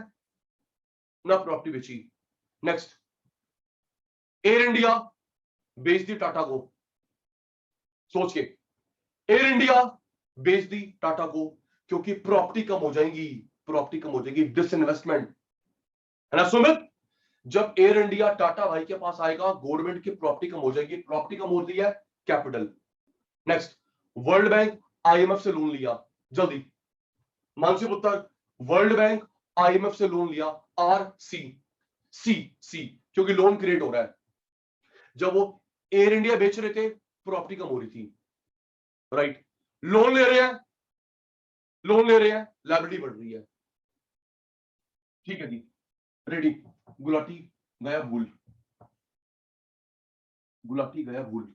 Speaker 1: ना प्रॉपर्टी बेची। नेक्स्ट, एयर इंडिया बेच दी टाटा को, सोच के, एयर इंडिया बेच दी टाटा को, क्योंकि प्रॉपर्टी कम हो जाएगी, प्रॉपर्टी कम हो जाएगी, डिसइन्वेस्टमेंट है ना सुमित। जब एयर इंडिया टाटा भाई के पास आएगा, गवर्नमेंट की प्रॉपर्टी कम हो जाएगी, प्रॉपर्टी कम होती है, capital. Next, world bank IMF से लोन लिया, जल्दी मानसी पुत्र, वर्ल्ड बैंक आईएमएफ से लोन लिया, आर, सी, सी, सी, क्योंकि लोन क्रिएट हो रहा है। जब वो एयर इंडिया बेच रहे थे, प्रॉपर्टी कम हो रही थी, राइट। लोन ले रहे हैं, लोन ले रहे हैं, लायबिलिटी बढ़ रही है। ठीक है जी, रेडी। गुलाटी गया भूल, गुलाटी गया भूल।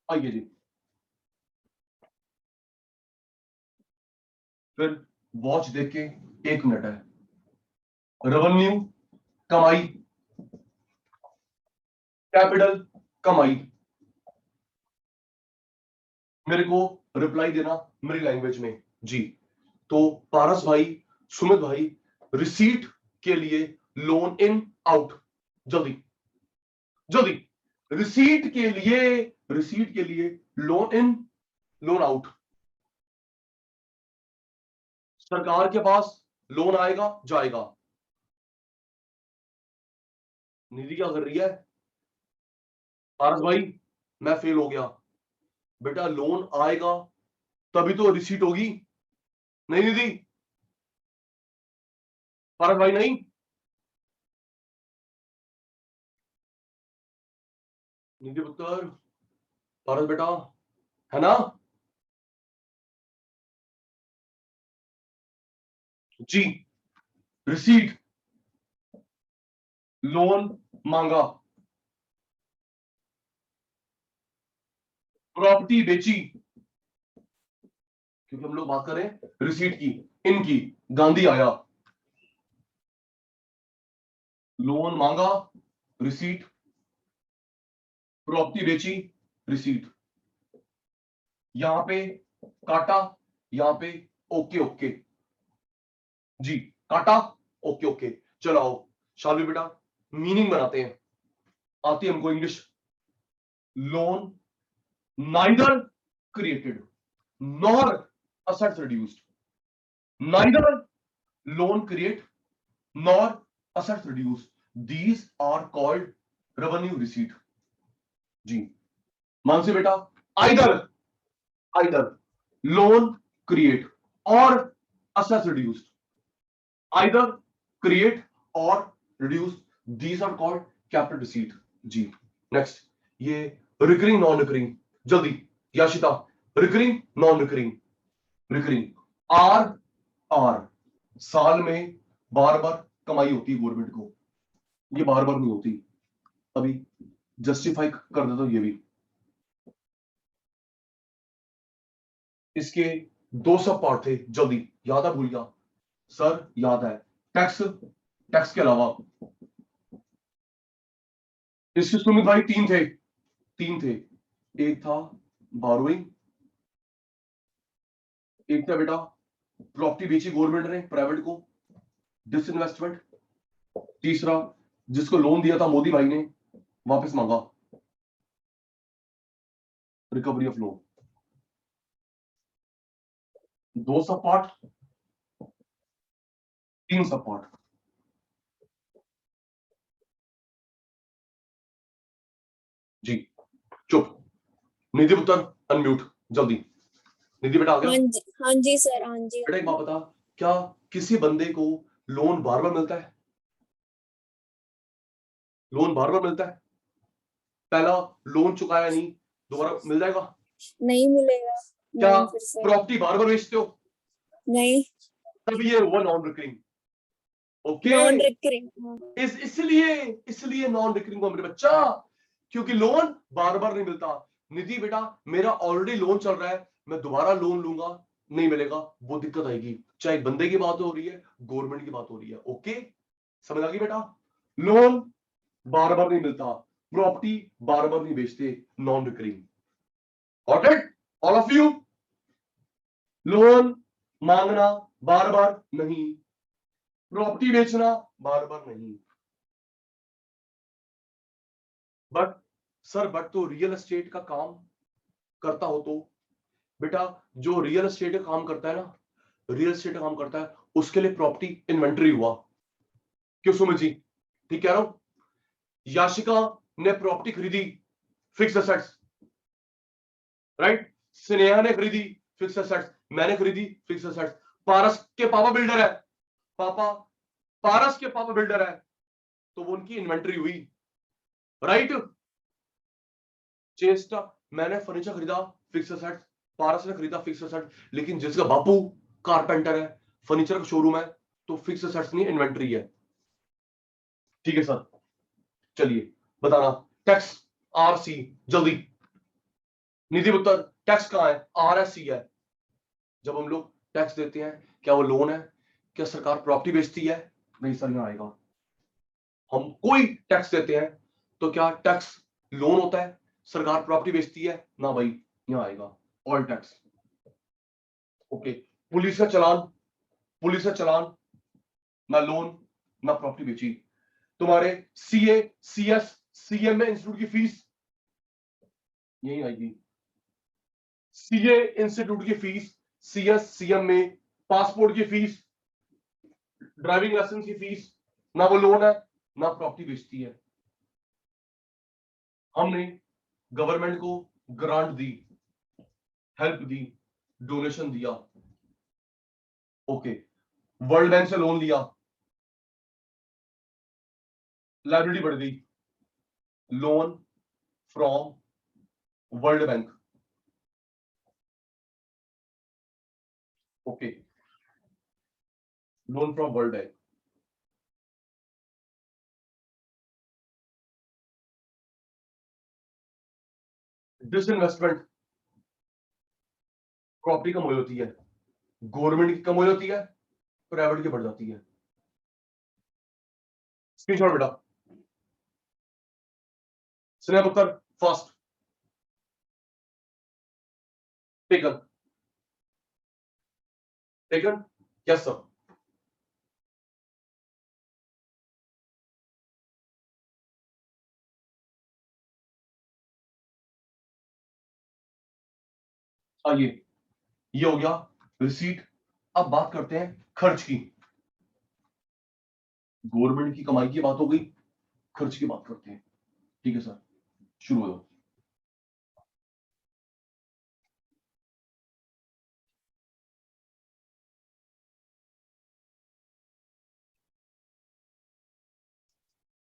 Speaker 1: आइए जी, फिर वॉच देख के 1 मिनट है। रेवेन्यू कमाई, कैपिटल कमाई, मेरे को रिप्लाई देना मेरी लैंग्वेज में जी। तो पारस भाई, सुमित भाई, रिसीट के लिए लोन इन आउट, जल्दी जल्दी। रिसीट के लिए लोन इन लोन आउट। सरकार के पास लोन आएगा जाएगा। निधि क्या कर रही है? पारस भाई मैं फेल हो गया। बेटा लोन आएगा तभी तो रिसीट होगी, नहीं निधि? पारस भाई नहीं, निधि पुत्र, पारस बेटा, है ना? जी, रिसीट, लोन मांगा, प्रॉपर्टी बेची, क्योंकि हम लोग बात करें रिसीट की, इनकी। गांधी आया, लोन मांगा, रिसीट, प्रॉपर्टी बेची, रिसीट। यहां पे काटा, यहां पे ओके ओके, जी काटा, ओके ओके। चलो आओ शालवी बेटा, मीनिंग बनाते हैं। आती है हमको English. Loan neither created nor assets reduced, neither loan create nor assets reduced, these are called revenue receipt। जी मानसी बेटा, either loan create or assets reduced, either create or reduce, these are called capital receipt। जी next, ये recurring non recurring, जल्दी Yashita, recurring non recurring. Recurring are साल में बार बार कमाई होती है government को, ये बार बार नहीं होती। अभी जस्टिफाई कर देता हूं ये भी। इसके दो सब पार्ट थे, जल्दी याद है? भूल गया सर, याद है। टैक्स के अलावा इसके सुमित भाई तीन थे। एक था बारोइंग, एक था बेटा प्रॉपर्टी बेची गवर्नमेंट ने प्राइवेट को, डिसइन्वेस्टमेंट। तीसरा जिसको लोन दिया था मोदी भाई ने वापस मांगा, रिकवरी ऑफ लोन। दो सब पार्ट, तीन सब पार्ट। जी चुप, निधि पुत्र अनम्यूट, जल्दी। निधि बेटा आ गया?
Speaker 3: हाँ जी सर, हाँ जी।
Speaker 1: बेटा एक बात बता, क्या किसी बंदे को लोन बार बार मिलता है? लोन बार बार मिलता है? पहला लोन चुकाया नहीं, दोबारा मिल जाएगा?
Speaker 3: नहीं मिलेगा।
Speaker 1: क्या
Speaker 3: नहीं फिर से।
Speaker 1: प्रॉपर्टी बार बार बेचते हो?
Speaker 3: नहीं।
Speaker 1: तब ये हुआ non recurring. Okay,
Speaker 3: non recurring.
Speaker 1: इसलिए नॉन रिकरिंग को मेरे बच्चा, क्योंकि लोन बार बार नहीं मिलता। निधि बेटा मेरा ऑलरेडी लोन चल रहा है, मैं दोबारा लोन लूंगा नहीं मिलेगा, वो दिक्कत आएगी। चाहे बंदे की बात हो रही है, गवर्नमेंट की बात हो रही है। ओके समझ आ गई बेटा? लोन बार बार नहीं मिलता, प्रॉपर्टी बार बार नहीं बेचते, non recurring. Got it all of you? Loan मांगना बार बार नहीं, प्रॉपर्टी बेचना बार बार नहीं। बट तो रियल एस्टेट का काम करता हो तो बेटा, जो रियल एस्टेट का काम करता है ना, रियल एस्टेट का काम करता है, उसके लिए प्रॉपर्टी इन्वेंटरी हुआ। क्यों सुमित जी? ठीक कह रहा हूं? याशिका ने प्रॉपर्टी खरीदी, फिक्स एसेट्स, राइट? स्नेहा ने खरीदी फिक्स एसेट्स, मैंने खरीदी फिक्स एसेट्स। पारस के पापा बिल्डर है, पारस के पापा बिल्डर है, तो वो उनकी इन्वेंटरी हुई, राइट? चेस्टा मैंने फर्नीचर खरीदा फिक्स एसेट, पारस ने खरीदा फिक्स एसेट, लेकिन जिसका बापू कारपेंटर है, फर्नीचर का शोरूम है, तो फिक्स एसेट्स नहीं इन्वेंटरी है। ठीक है सर, चलिए बताना। टैक्स आरसी, जल्दी। निधि पुत्र टैक्स कहां है? आरएससी है। जब हम लोग टैक्स देते हैं, क्या वो लोन है? क्या सरकार प्रॉपर्टी बेचती है? नहीं सर, यहां आएगा। हम कोई टैक्स देते हैं तो क्या टैक्स लोन होता है? सरकार प्रॉपर्टी बेचती है ना भाई, यहां आएगा ऑल टैक्स। ओके, पुलिस का चलान ना लोन ना प्रॉपर्टी बेची, तुम्हारे सीए, सीएस, सीएम में इंस्टीट्यूट की फीस यही आएगी। सीए इंस्टीट्यूट की फीस, सीएस सीएम में पासपोर्ट की फीस, ड्राइविंग लाइसेंस की फीस, ना वो लोन है ना प्रॉपर्टी बेचती है। हमने गवर्नमेंट को ग्रांट दी, हेल्प दी, डोनेशन दिया, ओके, वर्ल्ड बैंक से लोन लिया, लाइबिलिटी बढ़ गई, loan from world bank, okay, loan from world bank. Disinvestment, property कम हो जाती है, गवर्नमेंट की कम हो जाती है, प्राइवेट की बढ़ जाती है। स्क्रीनशॉट बेटा, स्नैप उत्तर first taken, taken, yes sir. आइए, ये हो गया रिसीट। अब बात करते हैं खर्च की। गवर्नमेंट की कमाई की बात हो गई, खर्च की बात करते हैं। ठीक है सर, शुरू हो जाओ।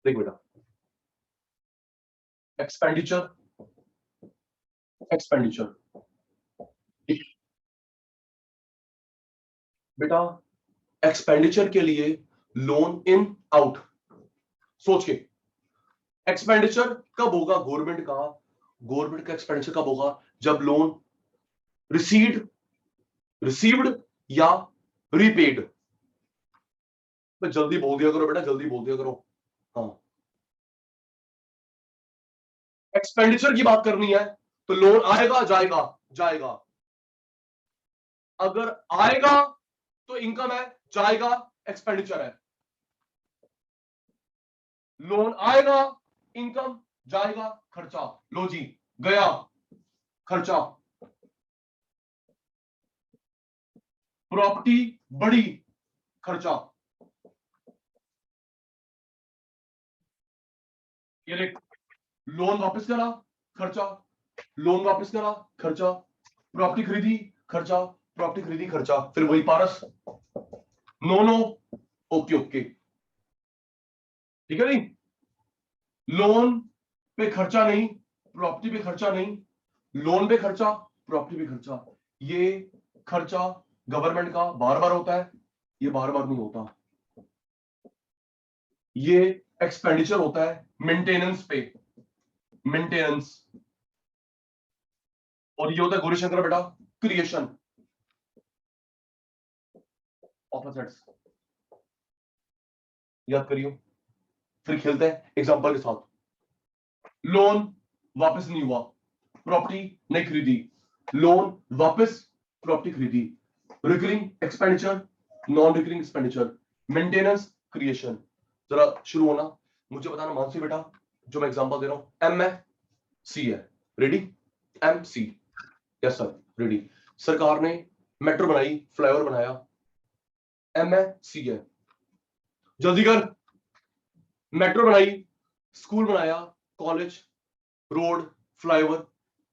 Speaker 1: देख बेटा, एक्सपेंडिचर, एक्सपेंडिचर बेटा, एक्सपेंडिचर के लिए लोन इन आउट, सोच के एक्सपेंडिचर कब होगा गवर्नमेंट का? गवर्नमेंट का एक्सपेंडिचर कब होगा? जब लोन रिसीव्ड, रिसीव्ड या रीपेड। तो जल्दी बोल दिया करो बेटा, जल्दी बोल दिया करो। हाँ, एक्सपेंडिचर की बात करनी है तो लोन आएगा जाएगा, जाएगा। अगर आएगा तो इनकम है, जाएगा एक्सपेंडिचर है। लोन आएगा इनकम, जाएगा खर्चा। लो जी, गया खर्चा। प्रॉपर्टी बढ़ी, खर्चा। ये देख, लोन वापस करा, खर्चा, लोन वापस करा, खर्चा, प्रॉपर्टी खरीदी, खर्चा, प्रॉपर्टी खरीदी, खर्चा, फिर वही पारस। नो नो, ओके ओके, ठीक है नहीं? लोन पे खर्चा नहीं, प्रॉपर्टी पे खर्चा नहीं, लोन पे खर्चा, प्रॉपर्टी पे खर्चा। ये खर्चा गवर्नमेंट का बार बार होता है, ये बार बार नहीं होता। ये एक्सपेंडिचर होता है मेंटेनेंस पे, मेंटेनेंस। और ये होता है गौरीशंकर बेटा क्रिएशन ऑफ एसेट्स। याद करियो, फिर खेलते हैं एग्जांपल के साथ। लोन वापस नहीं हुआ, प्रॉपर्टी नहीं खरीदी, लोन वापस, प्रॉपर्टी खरीदी। Recurring expenditure, non recurring expenditure, maintenance, creation. जरा शुरू होना, मुझे बताना मानसी बेटा, जो मैं एग्जांपल दे रहा हूं एम है, सी है, ready? M C, yes sir, ready. सरकार ने मेट्रो बनाई, फ्लाईओवर बनाया, एम है, सी है, जल्दी कर। मेट्रो बनाई, स्कूल बनाया, college, road, flyover,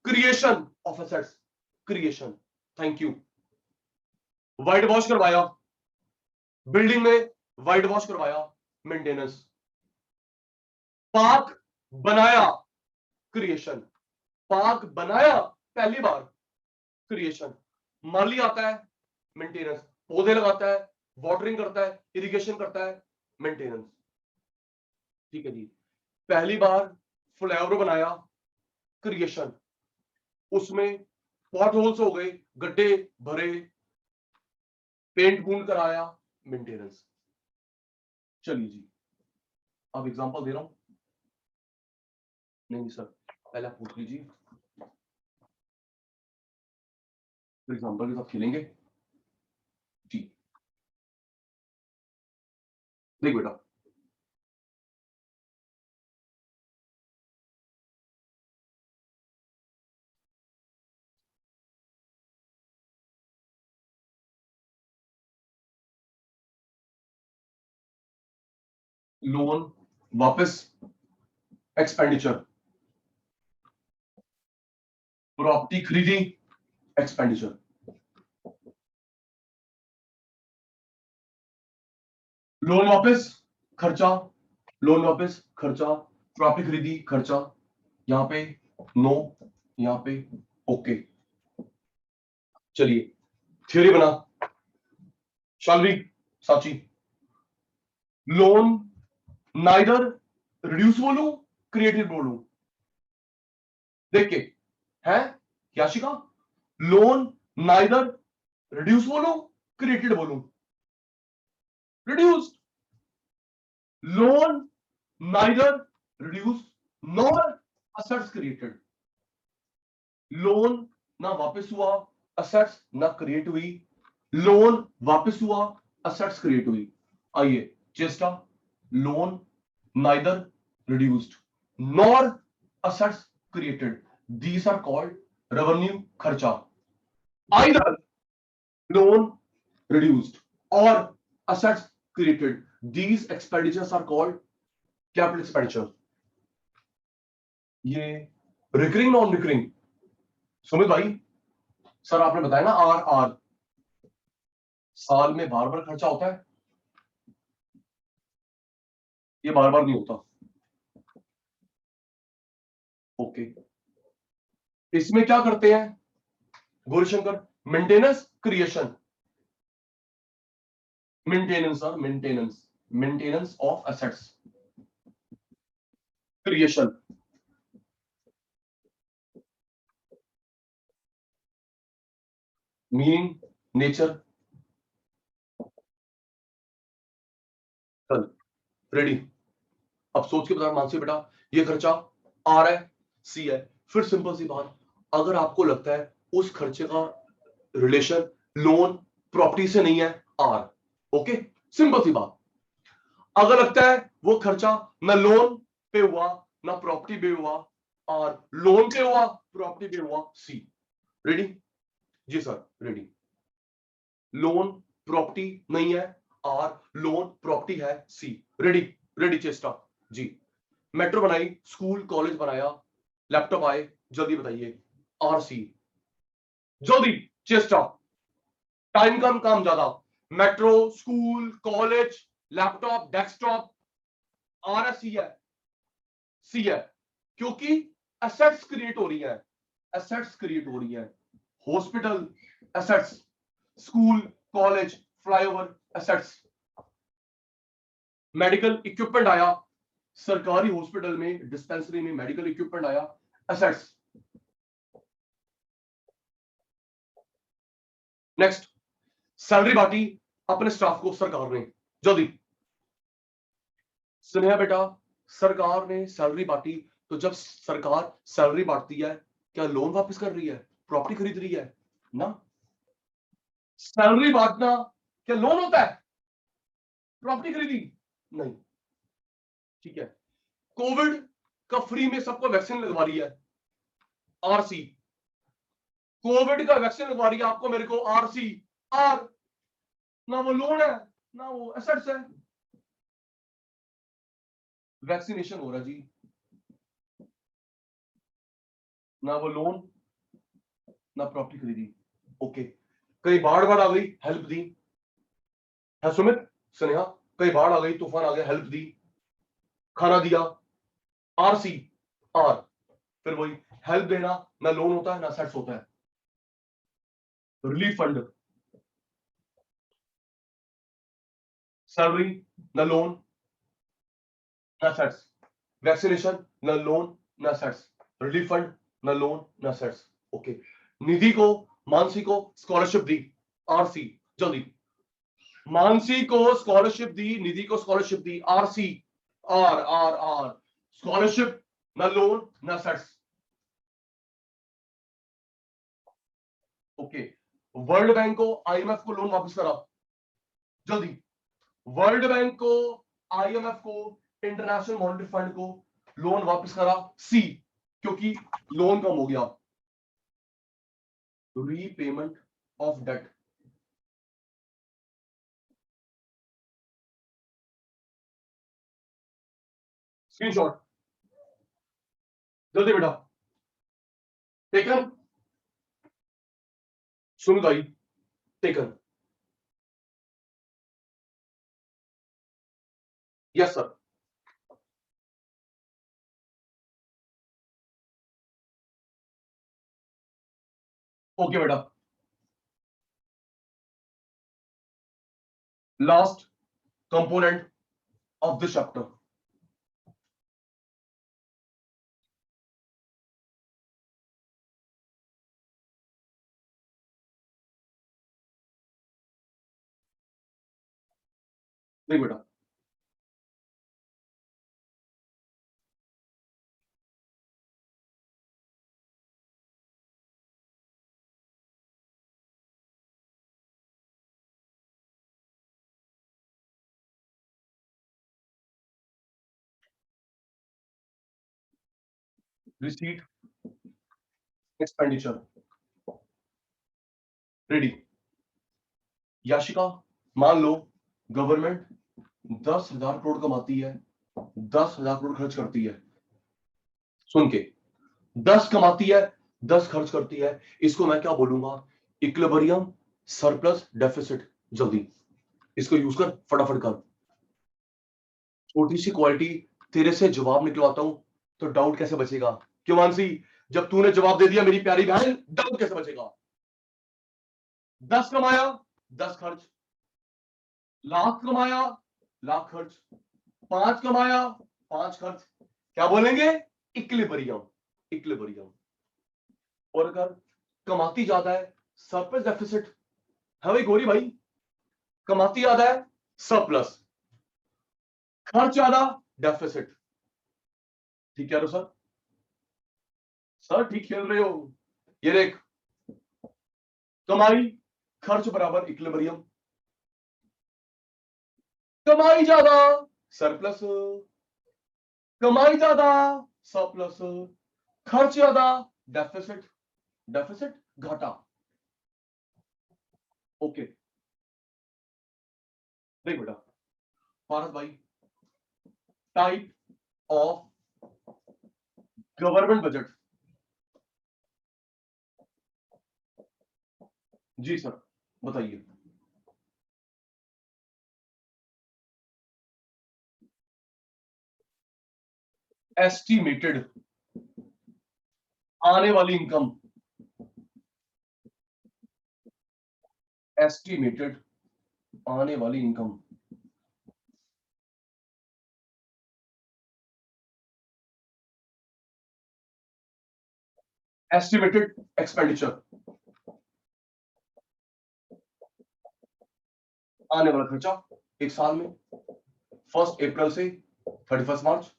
Speaker 1: creation of assets, creation, thank you. White wash करवाया, बिल्डिंग में व्हाइट वॉश करवाया, मेंटेनेंस। पार्क बनाया, क्रिएशन, पार्क बनाया पहली बार, क्रिएशन। माली आता है, मेंटेनेंस, पौधे लगाता है, वाटरिंग करता है, इरिगेशन करता है, मेंटेनेंस। ठीक है जी, पहली बार फ्लाईओवर बनाया, क्रिएशन, उसमें पॉट होल्स हो गए, गड्ढे भरे, पेंट पूंट कराया, मेंटेनेंस। चलिए जी, अब एग्जांपल दे रहा हूं। नहीं सर, पहले आप पूछ लीजिए, फिर एग्जांपल के साथ खेलेंगे जी। देख बेटा, लोन वापस एक्सपेंडिचर, प्रॉपर्टी खरीदी एक्सपेंडिचर, लोन वापस खर्चा, लोन वापस खर्चा, प्रॉपर्टी खरीदी खर्चा, यहां पे नो, यहां पे ओके। चलिए थ्योरी बना, शालवी साची, लोन नाइदर रिड्यूस बोलूं क्रिएटिव बोलूं, देख के है याशिका, लोन नाइदर रिड्यूस बोलूं क्रिएटेड बोलूं, reduced, loan neither reduce nor assets created, loan ना वापस हुआ, असेट्स ना क्रिएट हुई, लोन वापस हुआ, असेट्स क्रिएट हुई। आइए Cheshta, loan neither reduced nor assets created, these are called revenue खर्चा, either loan reduced or assets created, these expenditures are called capital expenditure। ये रिकरिंग नॉन रिकरिंग, सुमित भाई सर आपने बताया ना आर आर, साल में बार बार खर्चा होता है, ये बार बार नहीं होता। ओके इसमें क्या करते हैं गौरीशंकर, मेंटेनेंस क्रिएशन, मेंटेनेंस और maintenance of assets, creation, meaning nature, चल रेडी। अब सोच के बता मानसी बेटा, ये खर्चा आर है सी है, फिर सिंपल सी बात, अगर आपको लगता है उस खर्चे का रिलेशन लोन प्रॉपर्टी से नहीं है, आर, ओके सिंपल सी बात। अगर लगता है वो खर्चा ना लोन पे हुआ ना प्रॉपर्टी पे हुआ, और लोन पे हुआ प्रॉपर्टी पे हुआ, सी। रेडी जी सर रेडी, लोन प्रॉपर्टी नहीं है, आर लोन प्रॉपर्टी है, सी। रेडी रेडी चेस्टा जी, मेट्रो बनाई, स्कूल कॉलेज बनाया, लैपटॉप आए, जल्दी बताइए, आर सी, जल्दी चेस्टा, टाइम कम काम ज्यादा, metro school college laptop desktop, R C है, सी है, क्योंकि एसेट्स क्रिएट हो रही है, एसेट्स क्रिएट हो रही है, hospital assets, school college flyover assets, medical equipment आया, सरकारी हॉस्पिटल में डिस्पेंसरी में मेडिकल इक्विपमेंट आया, एसेट्स। नेक्स्ट, सैलरी बांटी अपने स्टाफ को सरकार ने, जल्दी स्नेहा बेटा, सरकार ने सैलरी बांटी, तो जब सरकार सैलरी बांटती है क्या लोन वापस कर रही है, प्रॉपर्टी खरीद रही है ना? सैलरी बांटना क्या लोन होता है, प्रॉपर्टी खरीदी नहीं, ठीक है। कोविड का फ्री में सबको वैक्सीन लगवा रही है, आरसी, कोविड का वैक्सीन लगवा रही है आपको मेरे को, आरसी, आर, ना वो लोन है ना वो एसेट्स है, वैक्सीनेशन हो रहा जी, ना वो लोन ना प्रॉपर्टी खरीदी, ओके। कई बाढ़ बाढ़ आ गई, हेल्प दी है सुमित स्नेहा, कई बाढ़ आ गई तूफान आ गया, हेल्प दी, खाना दिया, आरसी, आर, फिर वही हेल्प देना, ना लोन होता है ना सेट्स होता है, रिलीफ फंड, सैलरी ना लोन ना सेट्स, वैक्सीनेशन ना लोन ना सेट्स, रिलीफ फंड ना लोन ना सेट्स, ओके। निधि को मानसी को स्कॉलरशिप दी, आरसी, जल्दी, मानसी को स्कॉलरशिप दी, निधि को स्कॉलरशिप दी, RC, R R R, scholarship ना लोन ना सेट्स, ओके। वर्ल्ड बैंक को आईएमएफ को लोन वापस करा, जल्दी, वर्ल्ड बैंक को आईएमएफ को इंटरनेशनल मॉनेटरी फंड को लोन वापस करा, सी, क्योंकि लोन कम हो गया, रीपेमेंट ऑफ डेट, स्क्रीनशॉट जल्दी बेटा, टेकन, सुन भाई, टेकन, यस सर, ओके बेटा, last component of this chapter, देख बेटा, रिसीट, एक्सपेंडिचर, रेडी। याशिका, मान लो गवर्नमेंट 10,000 करोड़ कमाती है, 10,000 करोड़ खर्च करती है, सुन के, 10 कमाती है, 10 खर्च करती है, इसको मैं क्या बोलूंगा? Equilibrium, surplus, deficit. जल्दी इसको यूज कर, फटाफट कर। छोटी सी क्वालिटी, तेरे से जवाब निकलवाता हूं तो डाउट कैसे बचेगा? क्यों मानसी, जब तूने जवाब दे दिया मेरी प्यारी बहन, डाउट कैसे बचेगा? 10 कमाया, 10 खर्च, लाख कमाया, लाख खर्च, 5 कमाया, 5 खर्च, क्या बोलेंगे? Equilibrium, equilibrium. और अगर कमाती ज्यादा है, सरप्लस डेफिसिट है भाई गौरी भाई, कमाती ज्यादा है, सरप्लस, खर्च ज्यादा, डेफिसिट। ठीक है सर, सर ठीक खेल रहे हो। ये देख, कमाई खर्च बराबर इक्विलिब्रियम, कमाई ज्यादा सरप्लस, कमाई ज्यादा सरप्लस, खर्च ज्यादा डेफिसिट, डेफिसिट घाटा। ओके, देख बेटा भारत भाई, टाइप ऑफ गवर्नमेंट बजट। जी सर, बताइए। एस्टिमेटेड आने वाली इनकम, एस्टिमेटेड आने वाली इनकम, एस्टिमेटेड एक्सपेंडिचर, आने वाला खर्चा एक साल में, 1 अप्रैल से 31 मार्च।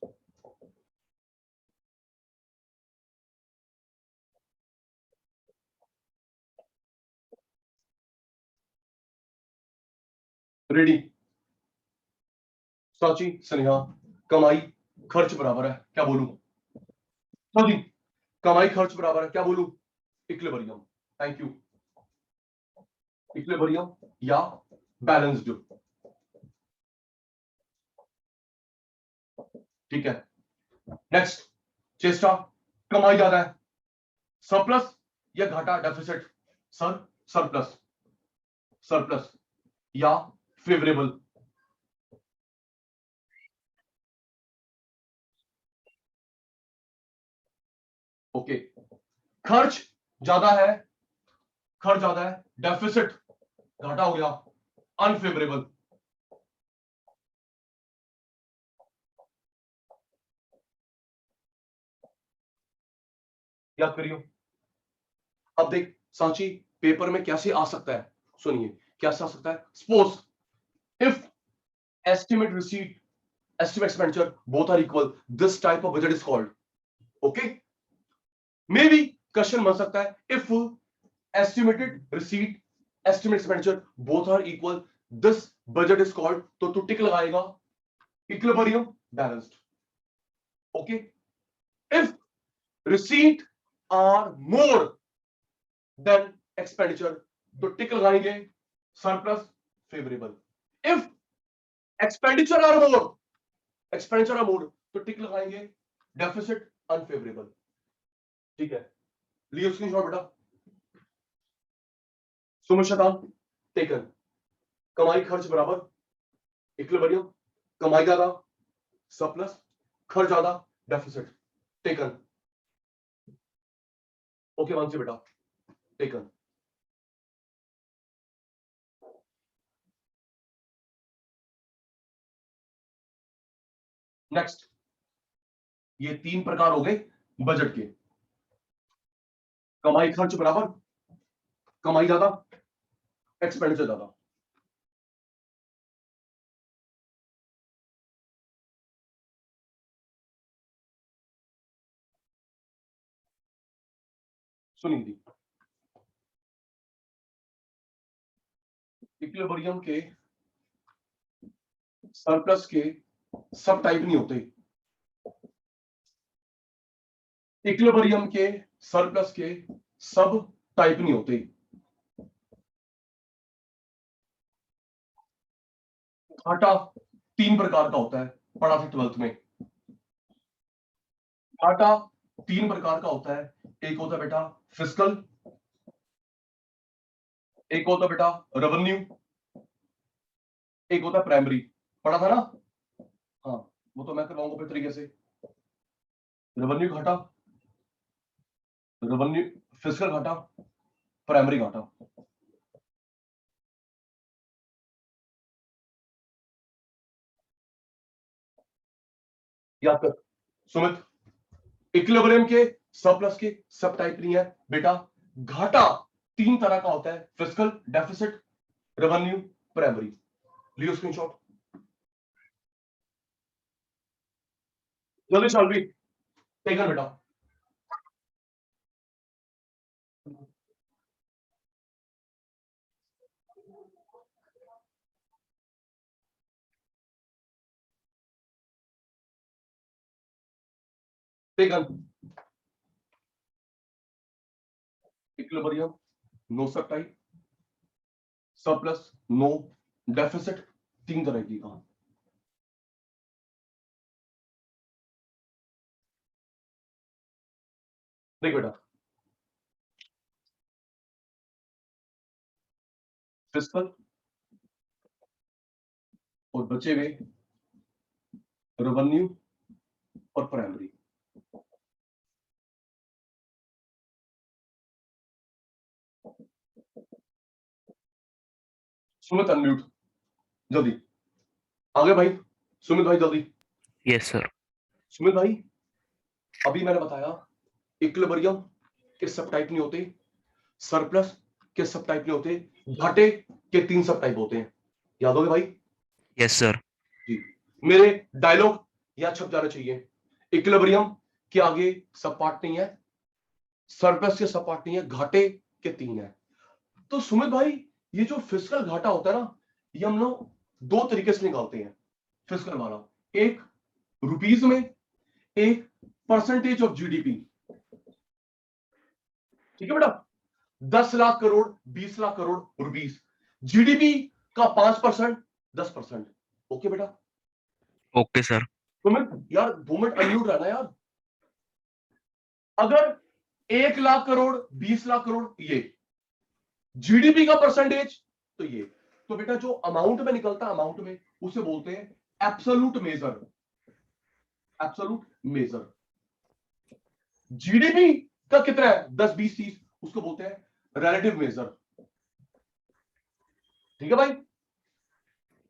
Speaker 1: रेडी, साची स्नेहा, कमाई खर्च बराबर है, क्या बोलूं? सॉरी, कमाई खर्च बराबर है, क्या बोलूं? इक्विलिब्रियम। थैंक यू, इक्विलिब्रियम या बैलेंस्ड। ठीक है, नेक्स्ट, चेष्टा, कमाई ज्यादा है, सरप्लस या घाटा, डेफिसिट? सर सरप्लस, सरप्लस या फेवरेबल? ओके, खर्च ज्यादा है, खर्च ज्यादा है, डेफिसिट घाटा हो गया, अनफेवरेबल। याद करियो। अब देख सांची, पेपर में कैसे आ सकता है, सुनिए कैसे आ सकता है। Suppose if estimate receipt, estimate expenditure both are equal, this type of budget is called, okay, maybe question बन सकता है if estimated receipt, estimate expenditure both are equal, this budget is called, तो तू टिक लगाएगा, equilibrium, balanced. Okay, if receipt are more than expenditure, तो टिक लगाएंगे, surplus, favourable. if expenditure are more, expenditure are more, तो टिक लगाएंगे, डेफिसिट अनफेवरेबल, ठीक है, लियो screenshot बेटा। सुमित शैतान टेकन, कमाई खर्च बराबर, इक्विलिब्रियम, कमाई ज्यादा सरप्लस, खर्च ज्यादा डेफिसिट, टेकन। ओके मानसी बेटा, टेकन। नेक्स्ट, ये 3 प्रकार हो गए बजट के, कमाई खर्च बराबर, कमाई ज्यादा, एक्सपेंडिचर ज्यादा। सुनिए, इक्विलिब्रियम के सरप्लस के सब टाइप नहीं होते, इक्विलिब्रियम के सरप्लस के सब टाइप नहीं होते। घाटा 3 प्रकार का होता है, पढ़ा था 12th में। घाटा 3 प्रकार का होता है, एक होता है बेटा फिस्कल, एक होता है बेटा रेवेन्यू, एक होता है प्राइमरी। पढ़ा था ना? हाँ, वो तो मैं करवाऊंगा अपने तरीके से। रेवेन्यू घाटा, रेवेन्यू फिस्कल घाटा, प्राइमरी घाटा। याद कर सुमित, इक्विलिब्रियम के सरप्लस के सब टाइप नहीं है बेटा। घाटा 3 तरह का होता है, फिस्कल, डेफिसिट, रेवेन्यू, प्राइमरी। लियो स्क्रीनशॉट जल्दी, शालवी टेकन बेटा। टेकन, इक्विलिब्रियम नो सब टाइप, सरप्लस नो, डेफिसिट 3 तरह की। कहां देख बेटा, फिस्कल और बचे हुए रेवेन्यू और प्राइमरी। सुमित अनम्यूट जल्दी, आगे भाई, सुमित भाई जल्दी।
Speaker 4: Yes sir.
Speaker 1: सुमित भाई, अभी मैंने बताया इक्विलिब्रियम के सब टाइप नहीं होते, सरप्लस के सब टाइप नहीं होते, घाटे के 3 सब टाइप होते हैं। याद हो गए भाई?
Speaker 4: Yes sir.
Speaker 1: जी, मेरे डायलॉग यहां छप जाना चाहिए। इक्विलिब्रियम के आगे सब पार्ट नहीं है, सरप्लस के सब पार्ट नहीं है, घाटे के 3 है। तो सुमित भाई, ये जो फिस्कल घाटा होता है ना, ये हम लोग 2 तरीके से निकालते हैं। फिस्कल वाला, एक रुपीस में, एक परसेंटेज ऑफ जीडीपी। ठीक है बेटा, 10 लाख करोड़, 20 लाख करोड़ रुपीस, जीडीपी का 5%, 10%। ओके बेटा?
Speaker 4: Okay sir.
Speaker 1: सुमित यार 2 मिनट अनम्यूट रहना यार। अगर 1 लाख करोड़, 20 लाख करोड़, ये जीडीपी का परसेंटेज, तो ये, तो बेटा जो अमाउंट में निकलता है, अमाउंट में, उसे बोलते हैं absolute major. Absolute major. GDP का कितना है, 10, 20, 30, उसको बोलते हैं रिलेटिव मेजर। ठीक है भाई?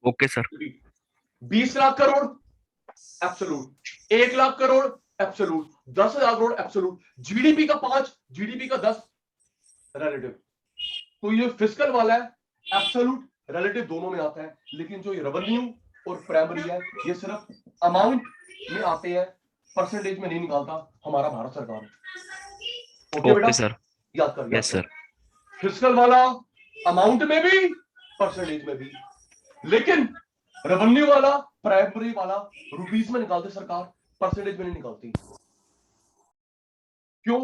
Speaker 4: Okay sir.
Speaker 1: 20 lakh crore absolute, 1 lakh crore absolute, 10,000 crore absolute, GDP का 5, जीडीपी का 10 रिलेटिव। तो ये फिस्कल वाला है एब्सोल्यूट रिलेटिव दोनों में आता है, लेकिन जो ये रेवेन्यू और प्राइमरी है, ये सिर्फ अमाउंट में आते हैं, परसेंटेज में नहीं निकालता हमारा भारत सरकार। ओके बेटा?
Speaker 4: Okay sir.
Speaker 1: याद कर, याद
Speaker 4: यस सर।
Speaker 1: फिस्कल वाला अमाउंट में भी, परसेंटेज में भी, लेकिन रेवेन्यू वाला, प्राइमरी वाला रुपीस में निकालते सरकार, परसेंटेज में नहीं निकालती। क्यों?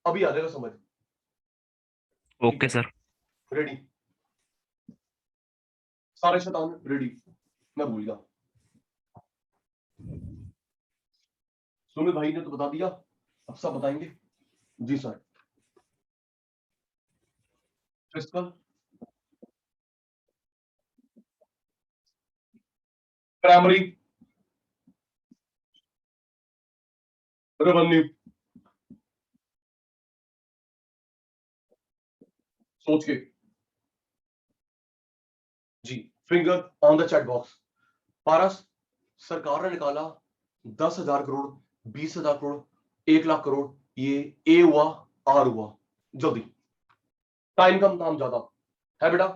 Speaker 1: अभी आ जाएगा समझ।
Speaker 4: Okay sir.
Speaker 1: रेडी? सारे शैतान रेडी? मैं भूल गया। सुमित भाई ने तो बता दिया, अब सब बताएंगे। जी सर। फिस्कल, प्राइमरी, रेवेन्यू, सोच के जी, finger on the chat box. Paras, सरकार ने निकाला 10,000 करोड़, 20,000 करोड़, 1,00,000 करोड़, ये ए हुआ, आर हुआ, जल्दी, टाइम कम काम ज्यादा है बेटा।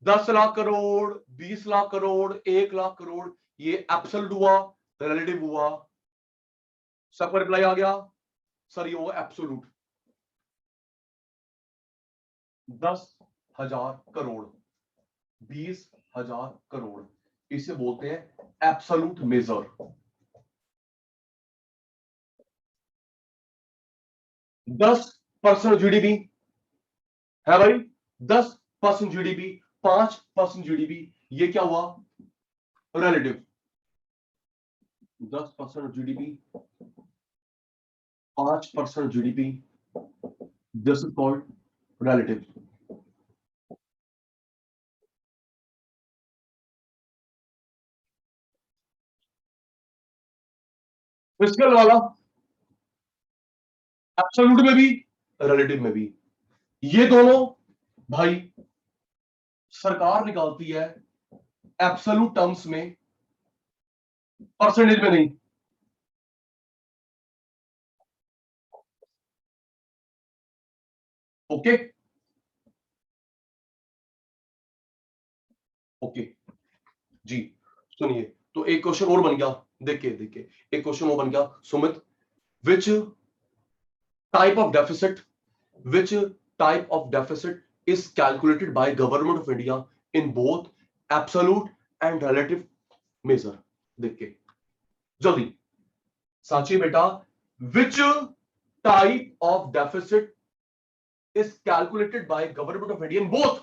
Speaker 1: 10 लाख करोड़, 20 लाख करोड़, 1,00,000 करोड़, ये एब्सोल्यूट हुआ, रिलेटिव हुआ। सबका रिप्लाई आ गया सर, ये हुआ एब्सोल्यूट। 10,000 करोड़, 20,000 करोड़, इसे बोलते हैं एब्सोल्यूट मेजर। 10% जीडीपी है भाई, 10% जीडीपी, 5% जीडीपी, ये क्या हुआ, relative. 10% GDP, 5% GDP, this is called relative. Fiscal वाला एब्सोल्यूट में भी, रिलेटिव में भी, ये दोनों भाई सरकार निकालती है एब्सोल्यूट टर्म्स में, परसेंटेज में नहीं। ओके ओके जी, सुनिए, तो एक क्वेश्चन और बन गया, देखिए एक क्वेश्चन और बन गया Sumit, which type of deficit, which type of deficit is calculated by government of India in both absolute and relative measure। देखिए जल्दी, सांची बेटा, which type of deficit is calculated by government of India in both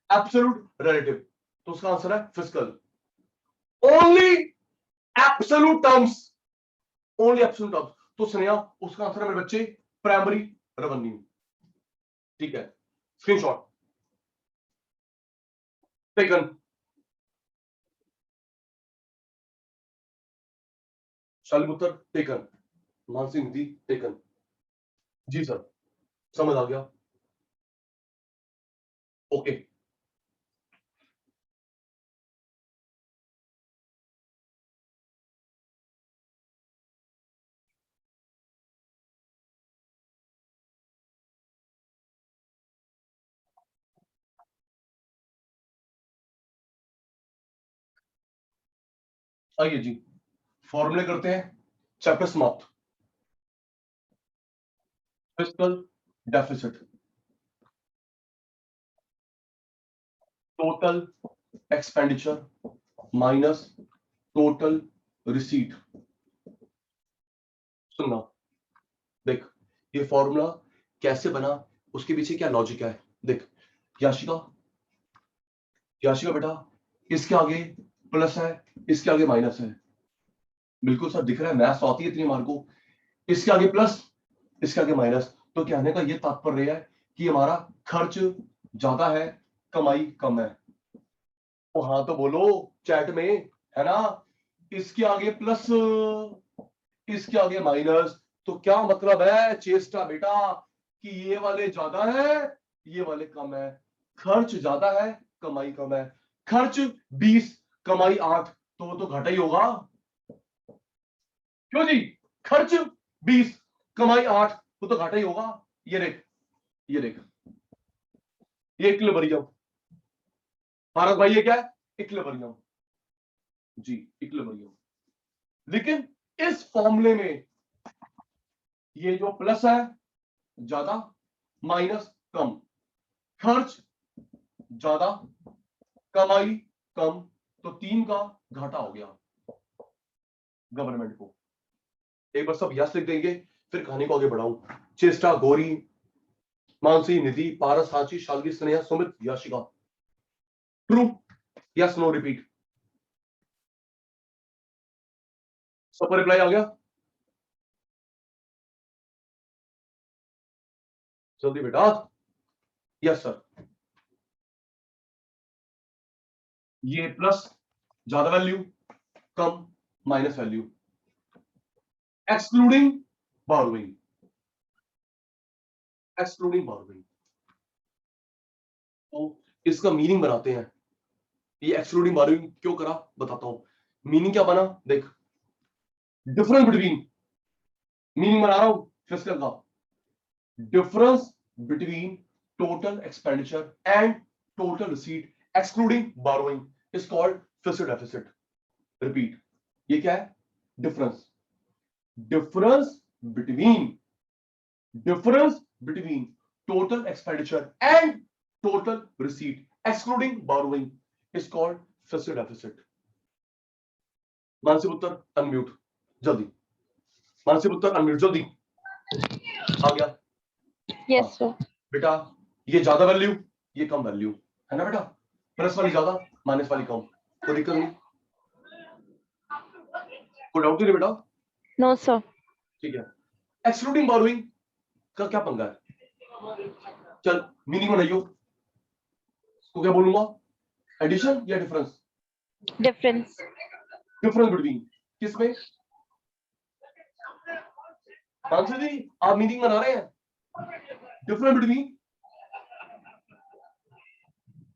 Speaker 1: absolute relative, तो उसका answer है fiscal. Only absolute terms, only absolute terms, तो स्नेहा उसका answer है मेरे बच्चे प्राइमरी रेवेन्यू। ठीक है, स्क्रीनशॉट टेकन। शालिमुत्तर टेकन, मानसी निधि टेकन। जी सर, समझ आ गया। ओके, आइए जी, फॉर्मूले करते हैं, चैप्टर समाप्त। Fiscal deficit, total expenditure minus total receipt. सुनना, देख ये फॉर्मूला कैसे बना, उसके पीछे क्या लॉजिक है, देख याशिका, याशिका बेटा, इसके आगे प्लस है, इसके आगे माइनस है, बिल्कुल सर दिख रहा है, मैथ्स आती है इतनी मार्क को, इसके आगे प्लस, इसके आगे माइनस, तो कहने का ये तात्पर्य है कि हमारा खर्च ज्यादा है, कमाई कम है। तो हाँ तो बोलो चैट में, है ना, इसके आगे प्लस, इसके आगे माइनस, तो क्या मतलब है चेष्टा बेटा, कि ये वाले ज्यादा है, ये वाले कम है, खर्च ज्यादा है, कमाई कम है। खर्च 20, कमाई 8, तो वो तो घाटा ही होगा, क्यों जी, खर्च 20, कमाई 8, वो तो घाटा ही होगा। ये देख, ये देख, ये इक्विलिब्रियम, भारत भाई ये क्या है, इक्विलिब्रियम जी, इक्विलिब्रियम। लेकिन इस फॉर्मूले में ये जो प्लस है ज्यादा, माइनस कम, खर्च ज्यादा, कमाई कम, तो 3 का घाटा हो गया गवर्नमेंट को। एक बार सब यस लिख देंगे, फिर कहानी को आगे बढ़ाऊं। Cheshta, Gauri, Mansi, Nidhi, Paras, Sanchi, Shalgi, Sneha, Sumit, Yashika, true, yes, no, repeat. सबका रिप्लाई आ गया, जल्दी बेटा। यस सर, ये प्लस ज्यादा वैल्यू, कम minus value, excluding borrowing, excluding borrowing. तो इसका मीनिंग बनाते हैं। ये एक्सक्लूडिंग बोरोइंग क्यों करा बताता हूं। मीनिंग क्या बना देख, डिफरेंस बिटवीन, मीनिंग बना रहा हूं फिस्कल का, difference between total expenditure and total receipt excluding borrowing is called fiscal deficit. Repeat, ये क्या है? Difference, difference between total expenditure and total receipt excluding borrowing is called fiscal deficit. मानसिक उत्तर unmute जल्दी, मानसिक उत्तर अनम्यूट जल्दी। आ गया?
Speaker 2: Yes sir.
Speaker 1: बेटा ये ज्यादा वैल्यू, ये कम वैल्यू है ना बेटा, प्लस वाली ज्यादा माइनस वाली कम, कोई दिक्कत नहीं, कोई डाउट नहीं बेटा?
Speaker 2: No sir.
Speaker 1: ठीक है। एक्सक्लूडिंग बोरोइंग का क्या पंगा है? चल मीनिंग बनाइयो, तो क्या बोलूंगा? एडिशन या डिफरेंस?
Speaker 2: डिफरेंस।
Speaker 1: डिफरेंस बिटवीन किसमें? मानसी जी आप मीनिंग बना रहे हैं, डिफरेंस बिटवीन,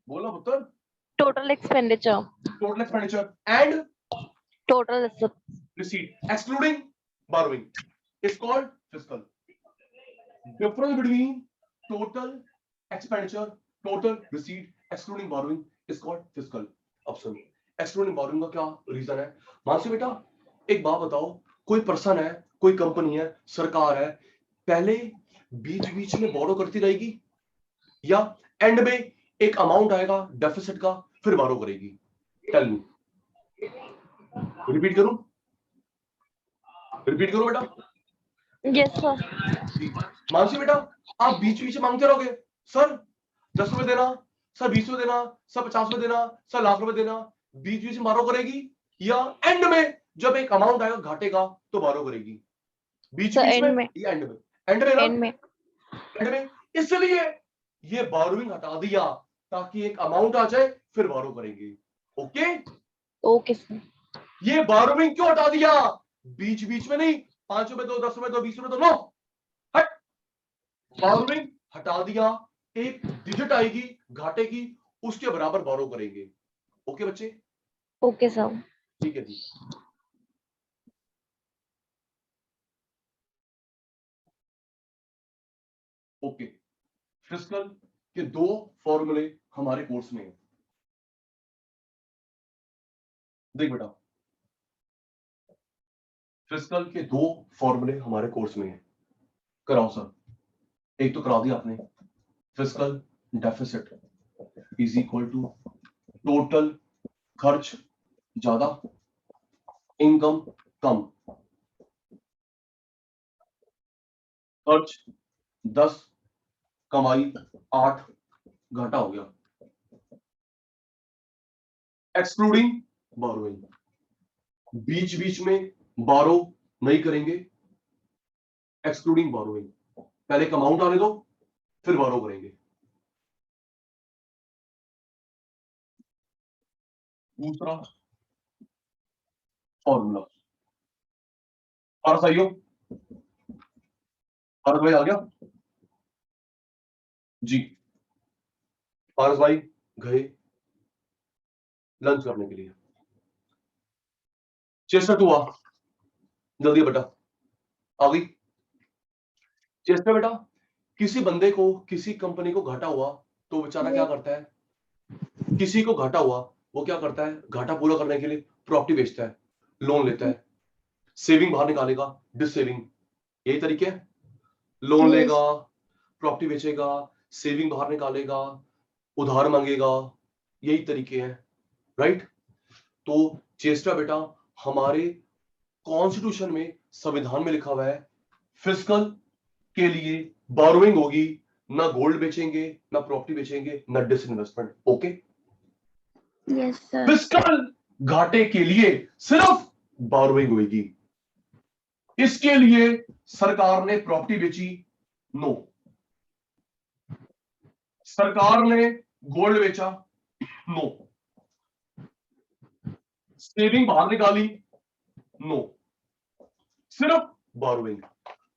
Speaker 1: बोला पुत्र।
Speaker 2: Total expenditure.
Speaker 1: Total expenditure and
Speaker 2: total
Speaker 1: receipt excluding borrowing is called fiscal. Difference between total expenditure, total receipt excluding borrowing is called fiscal. अब सुनो, excluding borrowing का क्या रीजन है? मानसी बेटा एक बात बताओ, कोई पर्सन है, कोई कंपनी है, सरकार है, पहले बीच बीच में बोरो करती रहेगी या एंड में एक अमाउंट आएगा डेफिसिट का फिर बोरो करेगी? टेल मी, रिपीट करूं? रिपीट करो बेटा।
Speaker 2: Yes sir.
Speaker 1: मानसी बेटा आप बीच बीच में मांगते रहोगे, सर 10 रुपए देना, सर 20 रुपए देना, सर 50 रुपए देना, सर लाख रुपए देना, बीच बीच में बारो करेगी या एंड में जब एक अमाउंट आएगा घाटे का तो बारो करेगी? बीच बीच में या एंड में? एंड में ना? एंड में। इसलिए ये बोरोइंग हटा दिया ताकि एक अमाउंट आ जाए फिर बारो करेंगे। Okay
Speaker 2: okay sir.
Speaker 1: ये बोरोइंग क्यों हटा दिया? बीच बीच में नहीं, 5 रुपए दो, 10 रुपए दो, 20 रुपए दो, नो, हट, बोरोइंग हटा दिया, एक डिजिट आएगी घाटे की, उसके बराबर बोरो करेंगे। ओके बच्चे?
Speaker 2: Okay sir.
Speaker 1: ठीक है जी। ओके, फिस्कल के 2 फॉर्मूले हमारे कोर्स में हैं। देख बेटा, फिस्कल के 2 फॉर्मूले हमारे कोर्स में हैं, कराओ सर। एक तो करा दिया आपने, fiscal deficit is equal to total खर्च ज्यादा इनकम कम, खर्च 10 कमाई 8 घाटा हो गया। एक्सक्लूडिंग बोरोइंग, बीच बीच में बोरो नहीं करेंगे, एक्सक्लूडिंग बोरोइंग, पहले अमाउंट आने दो फिर बोरो करेंगे। दूसरा फॉर्मूला, पारस आइयो, पारस भाई आ गया जी? पारस भाई गए लंच करने के लिए। चेस्टर तू आ जल्दी बेटा, आ गई चेस्टर बेटा। किसी बंदे को, किसी कंपनी को घाटा हुआ तो बेचारा क्या करता है? किसी को घाटा हुआ वो क्या करता है? घाटा पूरा करने के लिए प्रॉपर्टी बेचता है, लोन लेता है, सेविंग बाहर निकालेगा, डिस सेविंग, यही तरीके है। लोन लेगा, प्रॉपर्टी बेचेगा, सेविंग बाहर निकालेगा, उधार मांगेगा, यही तरीके हैं, राइट? तो चेस्टा बेटा हमारे कॉन्स्टिट्यूशन में, संविधान में लिखा हुआ है फिस्कल के लिए बोरोइंग होगी, ना गोल्ड बेचेंगे, ना प्रॉपर्टी बेचेंगे, ना disinvestment. Okay?
Speaker 2: Yes sir.
Speaker 1: Fiscal घाटे के लिए सिर्फ बोरोइंग होगी। इसके लिए सरकार ने प्रॉपर्टी बेची, नो, सरकार ने गोल्ड बेचा, नो। सेविंग बाहर निकाली, नो। सिर्फ बोरोइंग।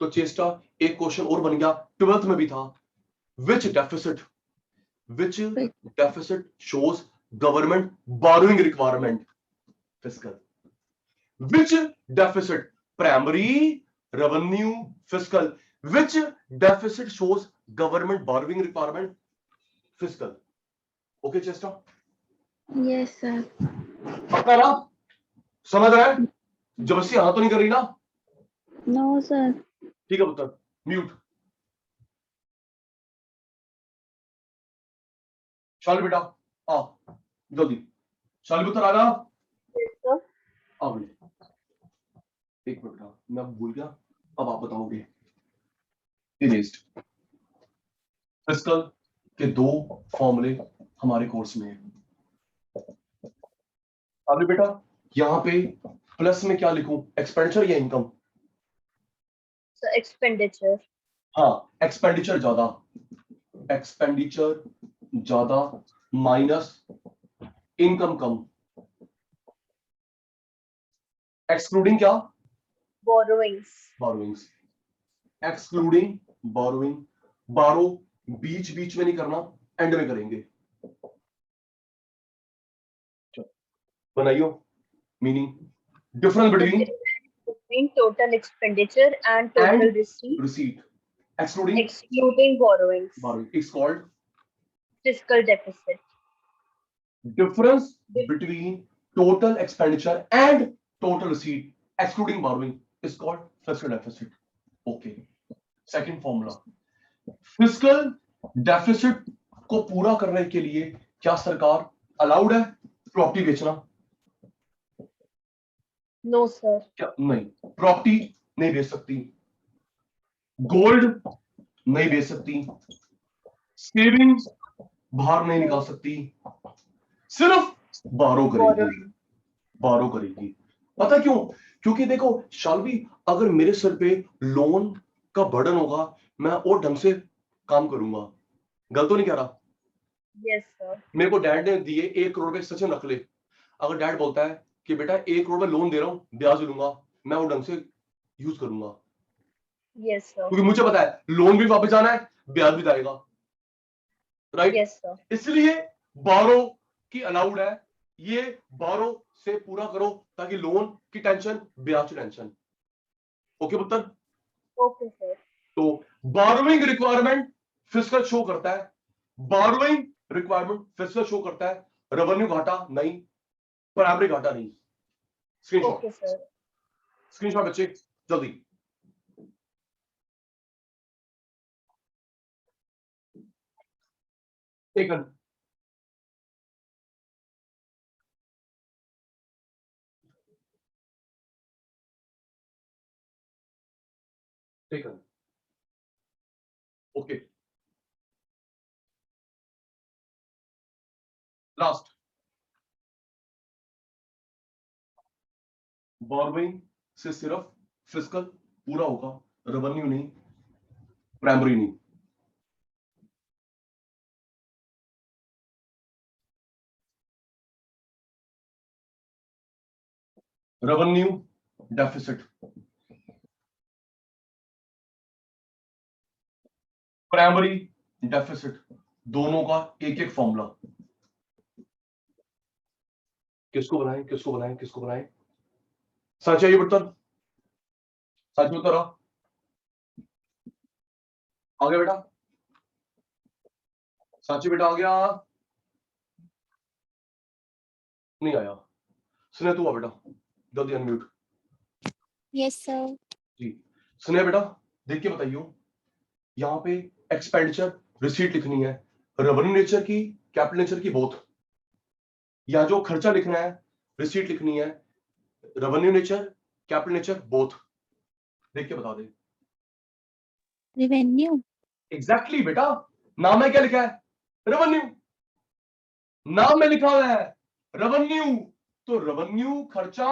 Speaker 1: तो चेष्टा एक क्वेश्चन और बन गया, 12th में भी था। Which deficit shows government borrowing requirement? Fiscal. Which deficit? Primary revenue fiscal. Which deficit shows government borrowing requirement? Fiscal. Okay Cheshta?
Speaker 2: Yes, sir.
Speaker 1: पक्का ना? समझ रहा है? जबरदस्ती हाँ तो नहीं कर रही ना?
Speaker 2: No, sir.
Speaker 1: ठीक है पुत्र, म्यूट। शाली बेटा आ जल्दी। शाली पुत्र आ रहा।
Speaker 3: Yes, sir.
Speaker 1: आ बेटे, एक मिनट बेटा, मैं भूल गया, अब आप बताओगे। इरेज्ड। फिस्कल के दो फॉर्मूले हमारे कोर्स में हैं। अभी बेटा यहां पे प्लस में क्या लिखूं, एक्सपेंडिचर या इनकम?
Speaker 3: So expenditure.
Speaker 1: हाँ, एक्सपेंडिचर ज्यादा माइनस इनकम कम। एक्सक्लूडिंग क्या?
Speaker 3: Borrowings.
Speaker 1: बोरोइंग्स। Excluding borrowing. बारो बीच बीच में नहीं करना, एंड में करेंगे। बनाइयो meaning. Difference between
Speaker 3: Between total expenditure and total receipt,
Speaker 1: receipt, excluding
Speaker 3: excluding borrowings.
Speaker 1: borrowing, is called
Speaker 3: Fiscal deficit.
Speaker 1: difference between total expenditure and total receipt excluding borrowing is called fiscal deficit. Okay, second formula, fiscal deficit को पूरा करने के लिए क्या सरकार allowed है property बेचना?
Speaker 3: No, sir.
Speaker 1: क्या नहीं, प्रॉपर्टी नहीं बेच सकती, गोल्ड नहीं बेच सकती, सेविंग्स बाहर नहीं निकाल सकती, सिर्फ बारो करेगी। पता क्यों? क्योंकि देखो शालवी, अगर मेरे सर पे लोन का बर्डन होगा, मैं और ढंग से काम करूंगा। गलत तो नहीं कह रहा?
Speaker 3: Yes, sir.
Speaker 1: मेरे को डैड ने दिए 1 करोड़ रुपए, सचिन रख ले। अगर डैड बोलता है कि बेटा 1 करोड़ में लोन दे रहा हूं, ब्याज लूंगा, मैं वो ढंग से यूज करूंगा।
Speaker 3: Yes, sir.
Speaker 1: क्योंकि मुझे पता है लोन भी वापस जाना है, ब्याज भी जाएगा, राइट?
Speaker 3: Yes, sir.
Speaker 1: इसलिए बारो की अलाउड है, ये बारो से पूरा करो ताकि लोन की टेंशन, ब्याज की टेंशन। ओके पुत्र?
Speaker 3: Okay, sir.
Speaker 1: तो बारोइंग रिक्वायरमेंट फिस्कल शो करता है, बारोइंग रिक्वायरमेंट फिस्कल शो करता है, रेवेन्यू घाटा नहीं, प्राइमरी घाटा नहीं। Screenshot,
Speaker 3: Okay, sir.
Speaker 1: स्क्रीनशॉट बच्चे जल्दी। Taken. Taken. Okay, last, borrowing से सिर्फ फिस्कल पूरा होगा, रेवेन्यू नहीं, प्राइमरी नहीं। रेवेन्यू डेफिसिट, प्राइमरी डेफिसिट, दोनों का एक एक फॉर्मूला। किसको बनाएं? सच है ये बर्तन? सच में करो। आ गया बेटा? साची बेटा आ गया? नहीं आया। स्नेह तू आ बेटा, जल्दी अनम्यूट।
Speaker 3: Yes, sir.
Speaker 1: जी स्नेह बेटा, देख के बताइयो, यहाँ पे एक्सपेंडिचर रिसीट लिखनी है, रेवेन्यू नेचर की, कैपिटल नेचर की, बोथ। या जो खर्चा लिखना है, रिसीट लिखनी है, revenue nature, capital nature, both. देख के बता दे।
Speaker 3: Revenue.
Speaker 1: एग्जैक्टली बेटा, नाम में क्या लिखा है? रेवेन्यू। नाम में लिखा हुआ है रेवेन्यू, तो रेवेन्यू खर्चा,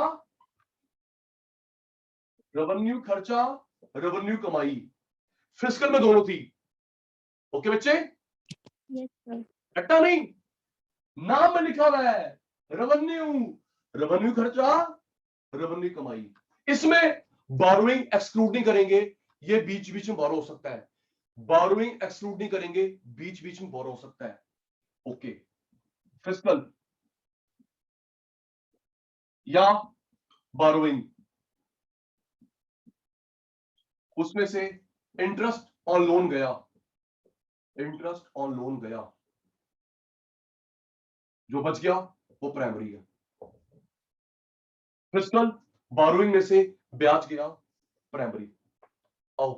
Speaker 1: रेवेन्यू कमाई, फिस्कल में दोनों थी। ओके बच्चे?
Speaker 2: Yes, sir.
Speaker 1: रट्टा नहीं, नाम में लिखा हुआ है रेवेन्यू, रेवेन्यू खर्चा, रेवेन्यू कमाई। इसमें बोरोइंग एक्सक्लूड नहीं करेंगे, ये बीच बीच में बोरो हो सकता है। बोरोइंग एक्सक्लूड नहीं करेंगे, बीच बीच में बोरो हो सकता है। ओके, फिस्कल या बोरोइंग, उसमें से इंटरेस्ट ऑन लोन गया, इंटरेस्ट ऑन लोन गया, जो बच गया वो प्राइमरी है। फिस्कल बोरोइंग में से ब्याज गया, प्राइमरी। आओ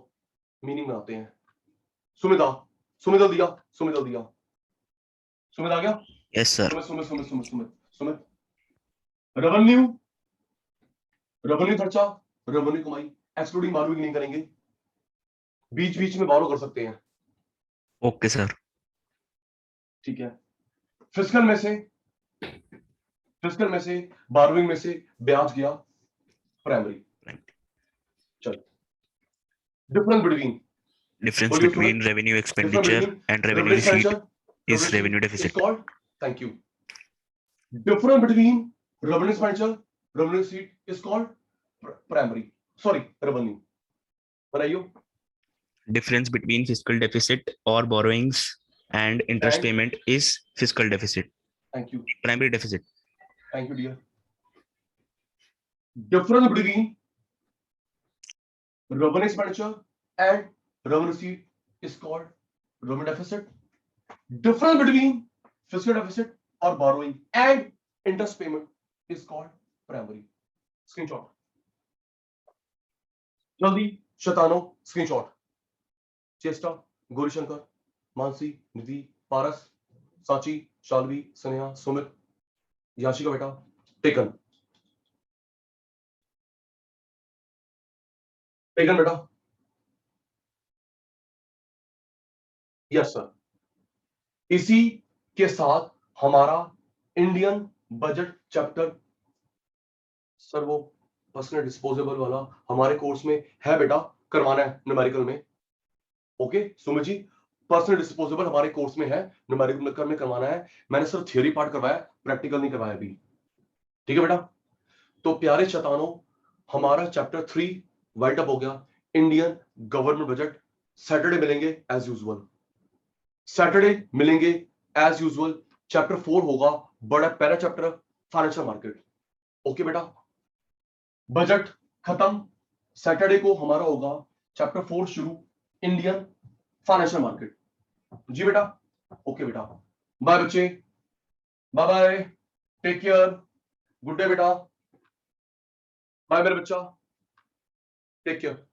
Speaker 1: मीनिंग में आते हैं। सुमिता, सुमित दिया, सुमित दिया, सुमित आ गया।
Speaker 4: Yes sir.
Speaker 1: Sumit Sumit Sumit Sumit Sumit Sumit revenue, revenue खर्चा, रेवेन्यू कमाई, एक्सक्लूडिंग बोरोइंग नहीं करेंगे, बीच बीच में बोरो कर सकते हैं।
Speaker 4: Okay sir.
Speaker 1: ठीक है। फिस्कल में से, फिस्कल में से, बोरोइंग में से ब्याज गया, प्राइमरी। चल, डिफरेंस बिटवीन,
Speaker 4: Difference
Speaker 1: बोलिए
Speaker 4: between
Speaker 1: Sumit,
Speaker 4: revenue
Speaker 1: difference
Speaker 4: expenditure
Speaker 1: between
Speaker 4: and revenue
Speaker 1: revenue
Speaker 4: receipt
Speaker 1: expenditure,
Speaker 4: is revenue
Speaker 1: is
Speaker 4: deficit.
Speaker 1: called, thank you, difference between revenue expenditure, revenue receipt is called primary, sorry, revenue। बताइयो।
Speaker 4: Difference between fiscal deficit or borrowings and interest
Speaker 1: And-
Speaker 4: payment is fiscal deficit.
Speaker 1: Thank you,
Speaker 4: Primary deficit.
Speaker 1: thank you dear। difference between revenue expenditure and revenue receipt is called revenue deficit। difference between fiscal deficit or borrowing and interest payment is called primary। screenshot जल्दी, शतानो screenshot. चेष्टा, गौरीशंकर, मानसी, निधि, पारस, साची, शालवी, स्नेहा, सुमित, याशिका बेटा, taken, taken बेटा। Yes sir. इसी के साथ हमारा Indian budget chapter, sir वो पर्सनल डिस्पोजेबल वाला हमारे कोर्स में है बेटा, करवाना है न्यूमेरिकल में। Okay Sumit ji, personal disposable हमारे कोर्स में है, न्यूमेरिकल में करवाना है। मैंने सिर्फ थियोरी पार्ट करवाया, प्रैक्टिकल नहीं करवाया अभी। ठीक है बेटा। तो प्यारे शतानों, हमारा चैप्टर 3 वाइट अप हो गया, इंडियन गवर्नमेंट बजट। सैटरडे मिलेंगे एज यूजुअल, सैटरडे मिलेंगे एज यूजुअल। चैप्टर 4 होगा, बड़ा para chapter, financial market. Okay बेटा, बजट खत्म, सैटरडे को हमारा होगा चैप्टर 4 शुरू, इंडियन फाइनेंशियल मार्केट। जी बेटा, ओके बेटा, बाय बच्चे, bye bye, take care, good day बेटा, बाय मेरे बच्चा, टेक केयर।